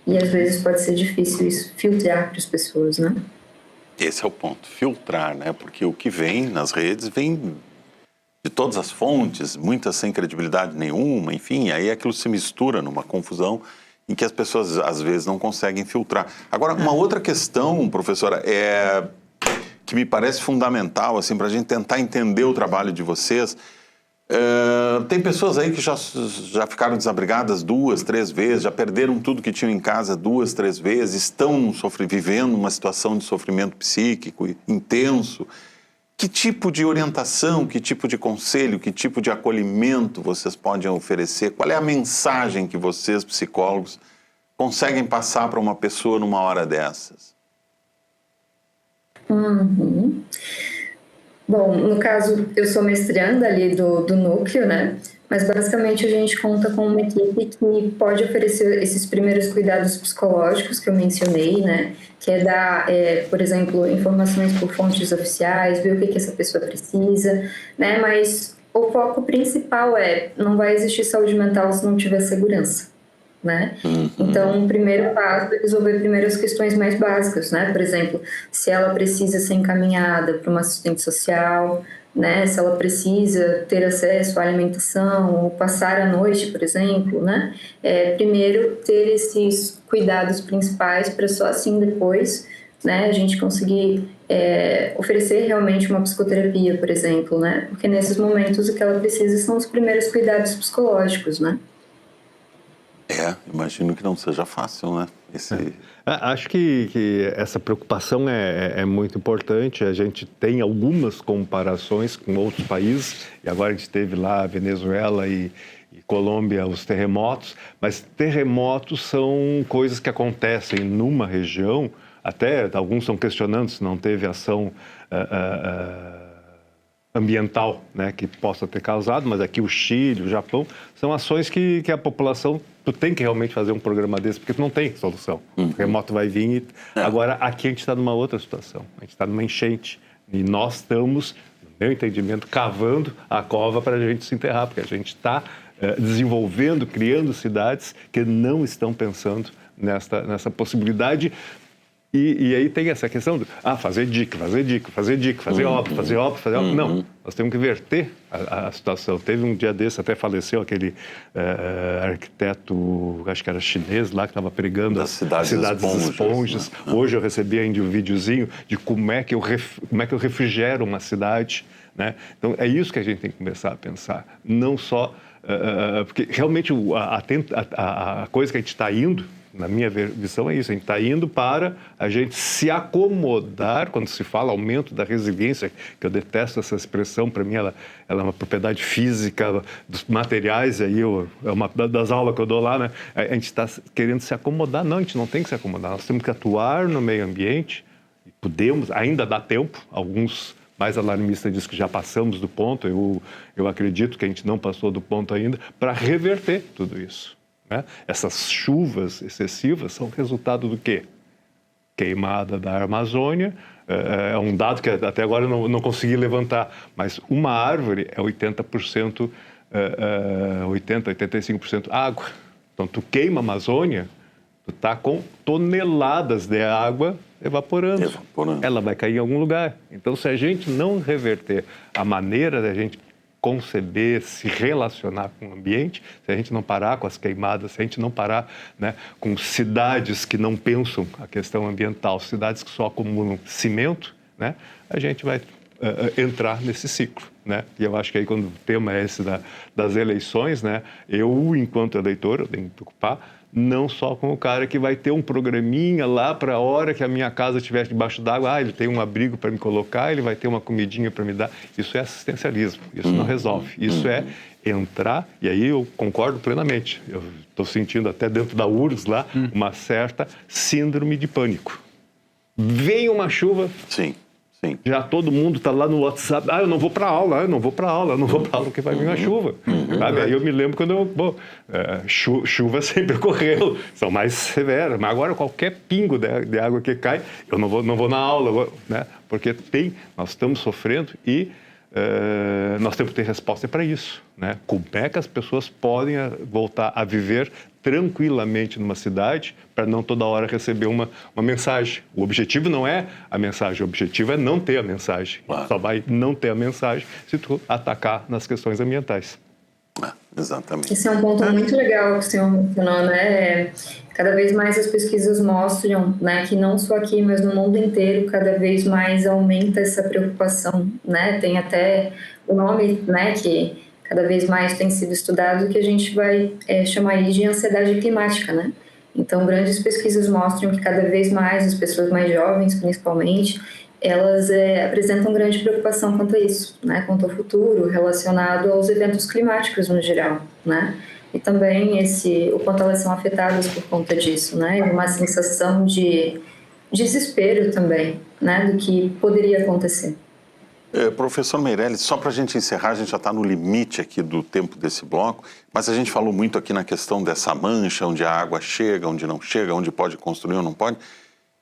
e às vezes pode ser difícil isso filtrar para as pessoas, né. Esse é o ponto, filtrar, né, porque o que vem nas redes vem de todas as fontes, muitas sem credibilidade nenhuma, enfim, aí aquilo se mistura numa confusão em que as pessoas às vezes não conseguem filtrar. Agora, uma outra questão, professora, que me parece fundamental, assim, para a gente tentar entender o trabalho de vocês. Tem pessoas aí que já ficaram desabrigadas 2, 3 vezes, já perderam tudo que tinham em casa 2, 3 vezes, estão vivendo uma situação de sofrimento psíquico intenso. Que tipo de orientação, que tipo de conselho, que tipo de acolhimento vocês podem oferecer? Qual é a mensagem que vocês, psicólogos, conseguem passar para uma pessoa numa hora dessas? Bom, no caso, eu sou mestranda ali do núcleo, né? Mas basicamente a gente conta com uma equipe que pode oferecer esses primeiros cuidados psicológicos que eu mencionei, né? Que é dar, por exemplo, informações por fontes oficiais, ver o que essa pessoa precisa, né? Mas o foco principal não vai existir saúde mental se não tiver segurança, né? Então, o primeiro passo é resolver primeiro as questões mais básicas, né? Por exemplo, se ela precisa ser encaminhada para uma assistente social, né? Se ela precisa ter acesso à alimentação ou passar a noite, por exemplo, né? Primeiro ter esses cuidados principais para só assim depois, né? A gente conseguir oferecer realmente uma psicoterapia, por exemplo, né? Porque nesses momentos o que ela precisa são os primeiros cuidados psicológicos, né? Imagino que não seja fácil, né? Acho que essa preocupação é muito importante. A gente tem algumas comparações com outros países, e agora a gente teve lá a Venezuela e Colômbia, os terremotos, mas terremotos são coisas que acontecem numa região, até alguns estão questionando se não teve ação ambiental, né, que possa ter causado, mas aqui o Chile, o Japão, são ações que a população, tu tem que realmente fazer um programa desse, porque tu não tem solução. O terremoto vai vir e... Agora, aqui a gente está numa outra situação, a gente está numa enchente, e nós estamos, no meu entendimento, cavando a cova para a gente se enterrar, porque a gente está desenvolvendo, criando cidades que não estão pensando nessa possibilidade. E aí tem essa questão de fazer dique, fazer obra. Não, nós temos que inverter a situação. Teve um dia desse, até faleceu aquele arquiteto, acho que era chinês lá, que estava pregando as cidades esponjas. Né? Hoje eu recebi ainda um videozinho de como é que eu refrigero uma cidade. Né? Então é isso que a gente tem que começar a pensar. Não só... porque realmente a coisa que a gente está indo, na minha visão é isso, a gente está indo para a gente se acomodar, quando se fala aumento da resiliência, que eu detesto essa expressão, para mim ela é uma propriedade física dos materiais, aí é uma das aulas que eu dou lá, né? A gente está querendo se acomodar, não, a gente não tem que se acomodar, nós temos que atuar no meio ambiente, podemos, ainda dá tempo, alguns mais alarmistas dizem que já passamos do ponto, eu acredito que a gente não passou do ponto ainda, para reverter tudo isso. Né? Essas chuvas excessivas são resultado do quê? Queimada da Amazônia, é um dado que até agora eu não consegui levantar, mas uma árvore é 80%, 85% água. Então, tu queima a Amazônia, tu está com toneladas de água evaporando. Ela vai cair em algum lugar. Então, se a gente não reverter a maneira da gente conceber, se relacionar com o ambiente, se a gente não parar com as queimadas, se a gente não parar, né, com cidades que não pensam a questão ambiental, cidades que só acumulam cimento, né, a gente vai entrar nesse ciclo. Né? E eu acho que aí quando o tema é esse das eleições, né, eu, enquanto eleitor, eu tenho que me preocupar não só com o cara que vai ter um programinha lá para a hora que a minha casa estiver debaixo d'água, ele tem um abrigo para me colocar, ele vai ter uma comidinha para me dar. Isso é assistencialismo, isso não resolve. Isso é entrar, e aí eu concordo plenamente. Eu estou sentindo até dentro da URGS lá uma certa síndrome de pânico. Vem uma chuva... Sim. Já todo mundo está lá no WhatsApp, eu não vou para aula, porque vai vir uma chuva. Sabe? Aí eu me lembro quando chuva sempre ocorreu, são mais severas, mas agora qualquer pingo de água que cai, eu não vou na aula, né? Porque nós estamos sofrendo e nós temos que ter resposta para isso. Né? Como é que as pessoas podem voltar a viver tranquilamente numa cidade para não toda hora receber uma mensagem. O objetivo não é a mensagem, o objetivo é não ter a mensagem. Claro. Só vai não ter a mensagem se tu atacar nas questões ambientais. Exatamente. Esse é um ponto muito legal que o senhor mencionou, né? Cada vez mais as pesquisas mostram, né, que não só aqui, mas no mundo inteiro, cada vez mais aumenta essa preocupação, né? Tem até o nome, né, que cada vez mais tem sido estudado, que a gente vai chamar de ansiedade climática, né? Então, grandes pesquisas mostram que cada vez mais as pessoas mais jovens, principalmente, elas apresentam grande preocupação quanto a isso, né? Quanto ao futuro, relacionado aos eventos climáticos no geral, né? E também o quanto elas são afetadas por conta disso, né? Uma sensação de desespero também, né? Do que poderia acontecer. Professor Meirelles, só para a gente encerrar, a gente já está no limite aqui do tempo desse bloco, mas a gente falou muito aqui na questão dessa mancha, onde a água chega, onde não chega, onde pode construir ou não pode.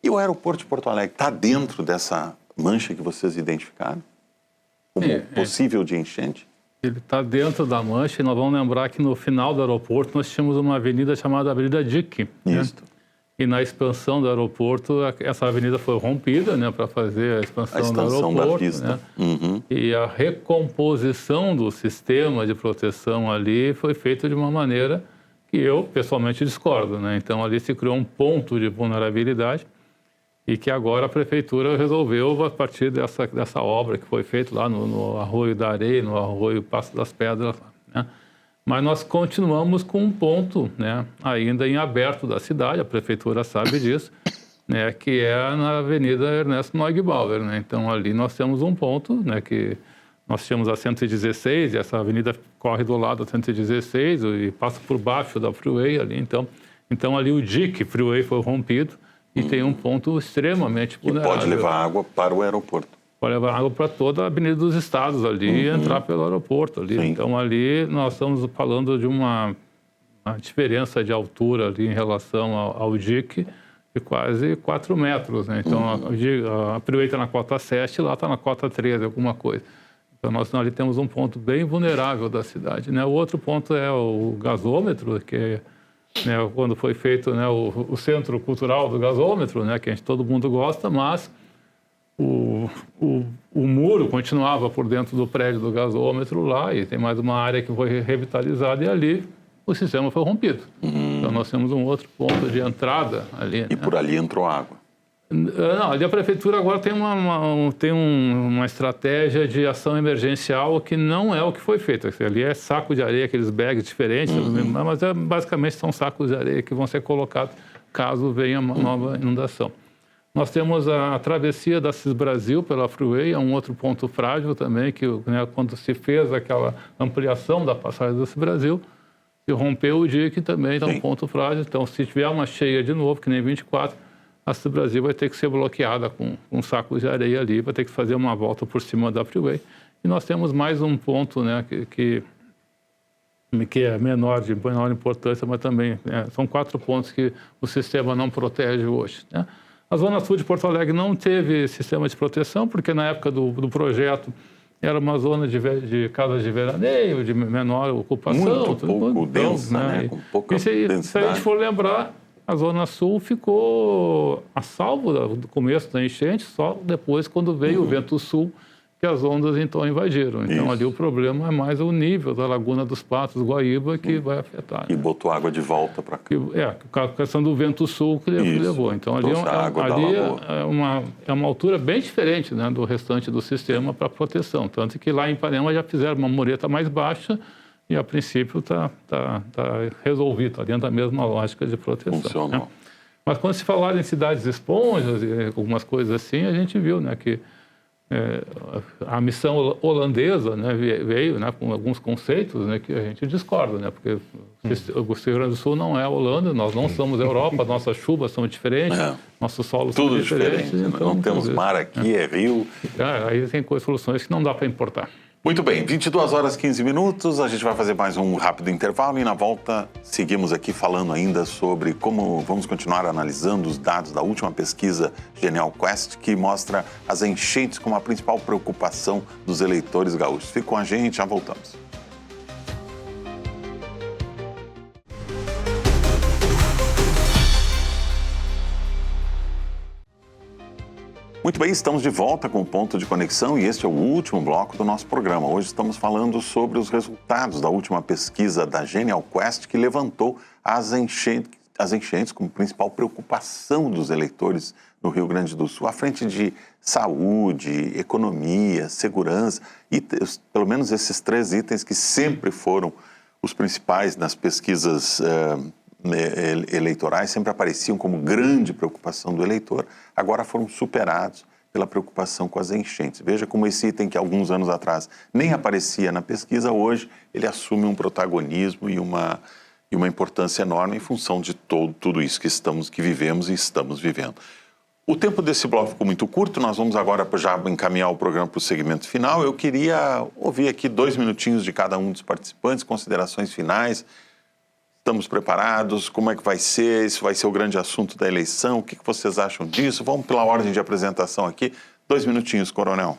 E o aeroporto de Porto Alegre está dentro dessa mancha que vocês identificaram? Como possível de enchente? Ele está dentro da mancha e nós vamos lembrar que no final do aeroporto nós tínhamos uma avenida chamada Avenida Dique. Isso. Né? E na expansão do aeroporto, essa avenida foi rompida, né, para fazer a expansão do aeroporto. Da pista. Né? E a recomposição do sistema de proteção ali foi feita de uma maneira que eu, pessoalmente, discordo. Né? Então, ali se criou um ponto de vulnerabilidade e que agora a prefeitura resolveu, a partir dessa obra que foi feita lá no Arroio da Areia, no Arroio Passo das Pedras, né? Mas nós continuamos com um ponto, né, ainda em aberto da cidade, a prefeitura sabe disso, né, que é na Avenida Ernesto Neugebauer, né? Então ali nós temos um ponto, né, que nós tínhamos a 116 e essa avenida corre do lado da 116 e passa por baixo da Freeway ali, então ali o dique Freeway foi rompido e tem um ponto extremamente vulnerável. E pode levar água para o aeroporto. Pode levar água para toda a Avenida dos Estados ali e entrar pelo aeroporto ali. Sim. Então ali nós estamos falando de uma diferença de altura ali em relação ao dique de quase 4 metros, né? Então a Freeway está na cota 7 e lá está na cota 13, alguma coisa. Então nós ali temos um ponto bem vulnerável da cidade, né? O outro ponto é o gasômetro, que né, quando foi feito, né, o centro cultural do gasômetro, né, que todo mundo gosta, mas o muro continuava por dentro do prédio do gasômetro lá e tem mais uma área que foi revitalizada e ali o sistema foi rompido. Então nós temos um outro ponto de entrada ali. E né? por ali entrou água. Não, ali a prefeitura agora tem uma estratégia de ação emergencial que não é o que foi feito. Ali é saco de areia, aqueles bags diferentes, mas basicamente são sacos de areia que vão ser colocados caso venha uma nova inundação. Nós temos a travessia da Cis Brasil pela Freeway, é um outro ponto frágil também, que né, quando se fez aquela ampliação da passagem da Cis Brasil, se rompeu o dique também, então é um ponto frágil. Então, se tiver uma cheia de novo, que nem 24, a Cis Brasil vai ter que ser bloqueada com sacos de areia ali, vai ter que fazer uma volta por cima da Freeway. E nós temos mais um ponto né, que é menor, de menor importância, mas também são 4 pontos que o sistema não protege hoje. Né? A Zona Sul de Porto Alegre não teve sistema de proteção, porque na época do projeto era uma zona de casas de veraneio, de menor ocupação. Muito pouco densa, né? Com pouca densidade. Se a gente for lembrar, a Zona Sul ficou a salvo do começo da enchente, só depois, quando veio o vento sul, que as ondas então invadiram. Então ali o problema é mais o nível da Laguna dos Patos, Guaíba, que vai afetar. E botou água de volta para cá. A questão do vento sul que levou. Então ali, é uma altura bem diferente né, do restante do sistema para proteção. Tanto que lá em Ipanema já fizeram uma mureta mais baixa e a princípio está resolvido, está dentro da mesma lógica de proteção. Funcionou. Né? Mas quando se falar em cidades esponjas e algumas coisas assim, a gente viu né, que a missão holandesa né, veio né, com alguns conceitos né, que a gente discorda, né, porque o Rio Grande do Sul não é a Holanda, nós não somos a Europa, nossas chuvas são diferentes, nossos solos tudo são diferentes. Então, não temos mar aqui, é rio. Aí tem soluções que não dá para importar. Muito bem, 22 horas 15 minutos, a gente vai fazer mais um rápido intervalo e na volta seguimos aqui falando ainda sobre como vamos continuar analisando os dados da última pesquisa Genial Quest, que mostra as enchentes como a principal preocupação dos eleitores gaúchos. Fique com a gente, já voltamos. Muito bem, estamos de volta com o Ponto de Conexão e este é o último bloco do nosso programa. Hoje estamos falando sobre os resultados da última pesquisa da Genial Quest, que levantou as enchentes como principal preocupação dos eleitores no Rio Grande do Sul, à frente de saúde, economia, segurança, e pelo menos esses 3 itens que sempre foram os principais nas pesquisas eleitorais, sempre apareciam como grande preocupação do eleitor, agora foram superados pela preocupação com as enchentes. Veja como esse item que alguns anos atrás nem aparecia na pesquisa, hoje ele assume um protagonismo e uma importância enorme em função de tudo isso que vivemos e estamos vivendo. O tempo desse bloco ficou muito curto, nós vamos agora já encaminhar o programa para o segmento final. Eu queria ouvir aqui 2 minutinhos de cada um dos participantes, considerações finais. Estamos preparados? Como é que vai ser? Isso vai ser o grande assunto da eleição? O que vocês acham disso? Vamos pela ordem de apresentação aqui. 2 minutinhos, Coronel.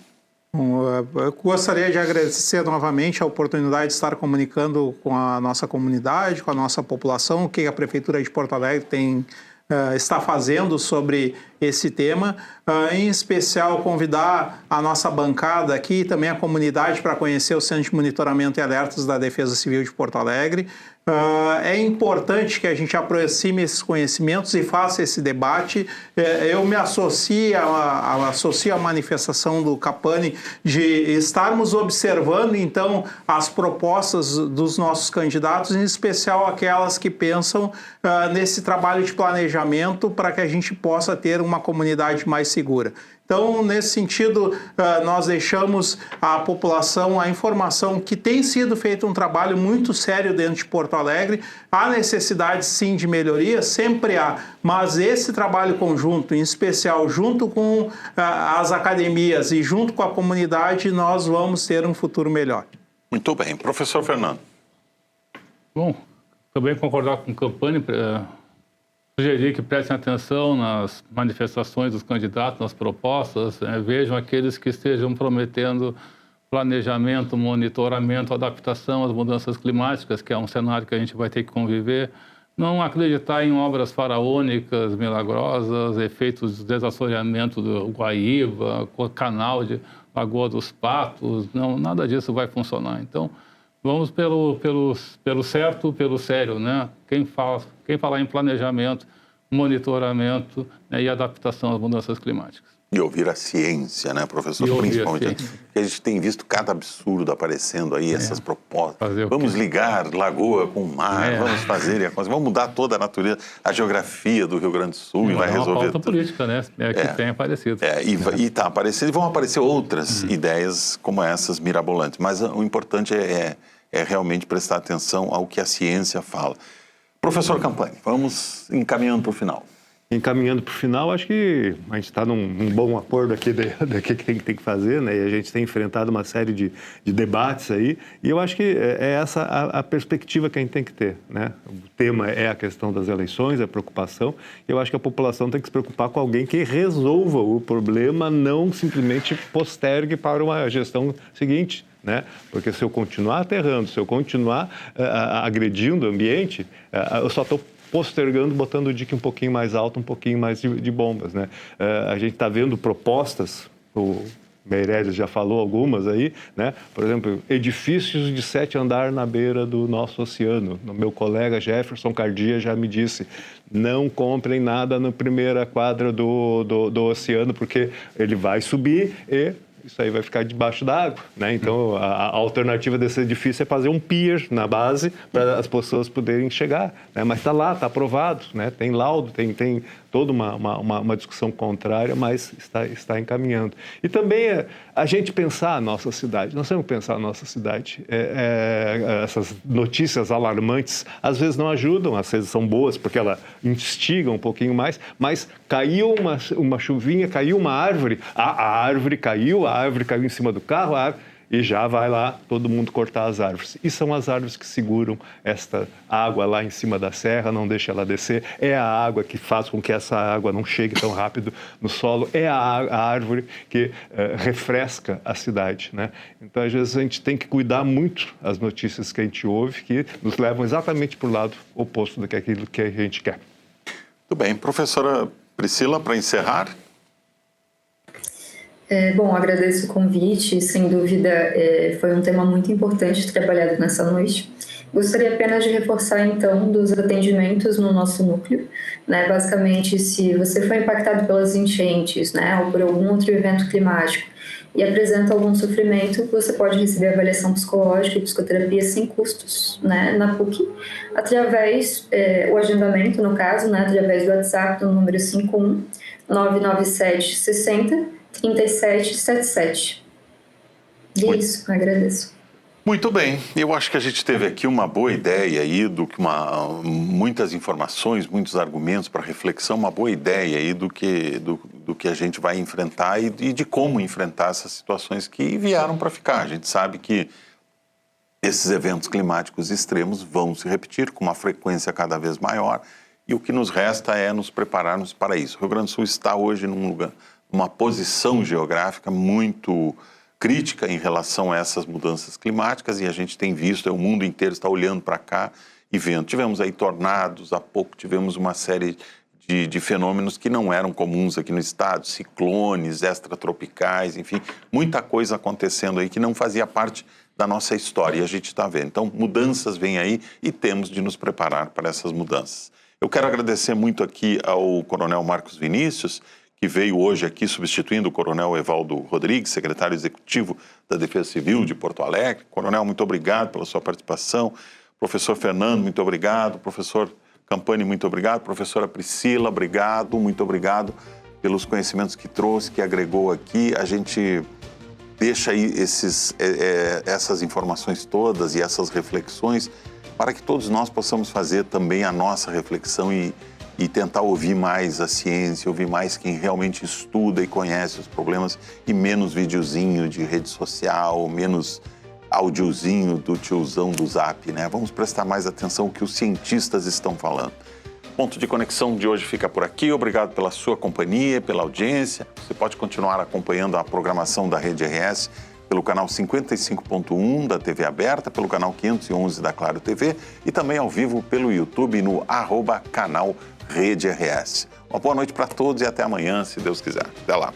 Eu gostaria de agradecer novamente a oportunidade de estar comunicando com a nossa comunidade, com a nossa população, o que a Prefeitura de Porto Alegre está fazendo sobre esse tema. Em especial, convidar a nossa bancada aqui e também a comunidade para conhecer o Centro de Monitoramento e Alertas da Defesa Civil de Porto Alegre, É importante que a gente aproxime esses conhecimentos e faça esse debate. Eu me associo à manifestação do Capani de estarmos observando, então, as propostas dos nossos candidatos, em especial aquelas que pensam nesse trabalho de planejamento para que a gente possa ter uma comunidade mais segura. Então, nesse sentido, nós deixamos à população a informação que tem sido feito um trabalho muito sério dentro de Porto Alegre. Há necessidade, sim, de melhoria, sempre há, mas esse trabalho conjunto, em especial junto com as academias e junto com a comunidade, nós vamos ter um futuro melhor. Muito bem. Professor Fernando. Bom, também concordar com o Campani, sugerir que prestem atenção nas manifestações dos candidatos, nas propostas, vejam aqueles que estejam prometendo planejamento, monitoramento, adaptação às mudanças climáticas, que é um cenário que a gente vai ter que conviver. Não acreditar em obras faraônicas, milagrosas, efeitos de desassoreamento do Guaíba, canal de Lagoa dos Patos, não, nada disso vai funcionar. Então, vamos pelo certo, pelo sério, né? Quem falar em planejamento, monitoramento, né, e adaptação às mudanças climáticas. E ouvir a ciência, né, professor? Principalmente, porque a gente tem visto cada absurdo aparecendo aí, essas propostas. Vamos ligar lagoa com mar, vamos fazer, vamos mudar toda a natureza, a geografia do Rio Grande do Sul e vai resolver. É uma pauta política, né? Que tem aparecido. E está aparecendo, e vão aparecer outras ideias como essas mirabolantes. Mas o importante é realmente prestar atenção ao que a ciência fala. Professor Campani, vamos encaminhando para o final. Encaminhando para o final, acho que a gente está num bom acordo aqui do que tem que fazer, né? E a gente tem enfrentado uma série de debates aí, e eu acho que é essa a perspectiva que a gente tem que ter, né? O tema é a questão das eleições, a preocupação, e eu acho que a população tem que se preocupar com alguém que resolva o problema, não simplesmente postergue para uma gestão seguinte, né? Porque se eu continuar aterrando, se eu continuar agredindo o ambiente, eu só estou postergando, botando o dique um pouquinho mais alto, um pouquinho mais de bombas, né? A gente está vendo propostas, o Meirelles já falou algumas aí, né? Por exemplo, edifícios de 7 andares na beira do nosso oceano. O meu colega Jefferson Cardia já me disse, não comprem nada na primeira quadra do oceano, porque ele vai subir e isso aí vai ficar debaixo d'água, né? Então, a alternativa desse edifício é fazer um pier na base para as pessoas poderem chegar, né? Mas está lá, está aprovado, né? Tem laudo, tem toda uma discussão contrária, mas está encaminhando. E também a gente pensar a nossa cidade, nós temos que pensar a nossa cidade. Essas notícias alarmantes, às vezes não ajudam, às vezes são boas, porque ela instiga um pouquinho mais, mas caiu uma chuvinha, caiu uma árvore, a árvore caiu em cima do carro, e já vai lá todo mundo cortar as árvores. E são as árvores que seguram esta água lá em cima da serra, não deixa ela descer. É a água que faz com que essa água não chegue tão rápido no solo. É a árvore que refresca a cidade, né? Então, às vezes, a gente tem que cuidar muito as notícias que a gente ouve, que nos levam exatamente para o lado oposto daquilo que a gente quer. Muito bem. Professora Priscila, para encerrar... Bom, agradeço o convite, sem dúvida foi um tema muito importante trabalhado nessa noite. Gostaria apenas de reforçar, então, dos atendimentos no nosso núcleo, né? Basicamente, se você foi impactado pelas enchentes, né, ou por algum outro evento climático e apresenta algum sofrimento, você pode receber avaliação psicológica e psicoterapia sem custos, né, na PUC, através, o agendamento, no caso, né, através do WhatsApp, do número 51 997 60 3777. E é isso, agradeço. Muito bem, eu acho que a gente teve aqui uma boa ideia aí, muitas informações, muitos argumentos para reflexão, uma boa ideia aí do que a gente vai enfrentar e de como enfrentar essas situações que vieram para ficar. A gente sabe que esses eventos climáticos extremos vão se repetir com uma frequência cada vez maior e o que nos resta é nos prepararmos para isso. O Rio Grande do Sul está hoje numa posição geográfica muito crítica em relação a essas mudanças climáticas e a gente tem visto, o mundo inteiro está olhando para cá e vendo. Tivemos aí tornados, há pouco tivemos uma série de fenômenos que não eram comuns aqui no estado, ciclones, extratropicais, enfim, muita coisa acontecendo aí que não fazia parte da nossa história, e a gente está vendo. Então, mudanças vêm aí e temos de nos preparar para essas mudanças. Eu quero agradecer muito aqui ao Coronel Marcos Vinícius, que veio hoje aqui substituindo o Coronel Evaldo Rodrigues, secretário executivo da Defesa Civil de Porto Alegre. Coronel, muito obrigado pela sua participação. Professor Fernando, muito obrigado. Professor Campani, muito obrigado. Professora Priscila, obrigado. Muito obrigado pelos conhecimentos que trouxe, que agregou aqui. A gente deixa aí essas informações todas e essas reflexões para que todos nós possamos fazer também a nossa reflexão e tentar ouvir mais a ciência, ouvir mais quem realmente estuda e conhece os problemas e menos videozinho de rede social, menos áudiozinho do tiozão do Zap, né? Vamos prestar mais atenção ao que os cientistas estão falando. Ponto de Conexão de hoje fica por aqui. Obrigado pela sua companhia, pela audiência. Você pode continuar acompanhando a programação da Rede RS pelo canal 55.1 da TV aberta, pelo canal 511 da Claro TV e também ao vivo pelo YouTube no @canal Rede RS. Uma boa noite para todos e até amanhã, se Deus quiser. Até lá.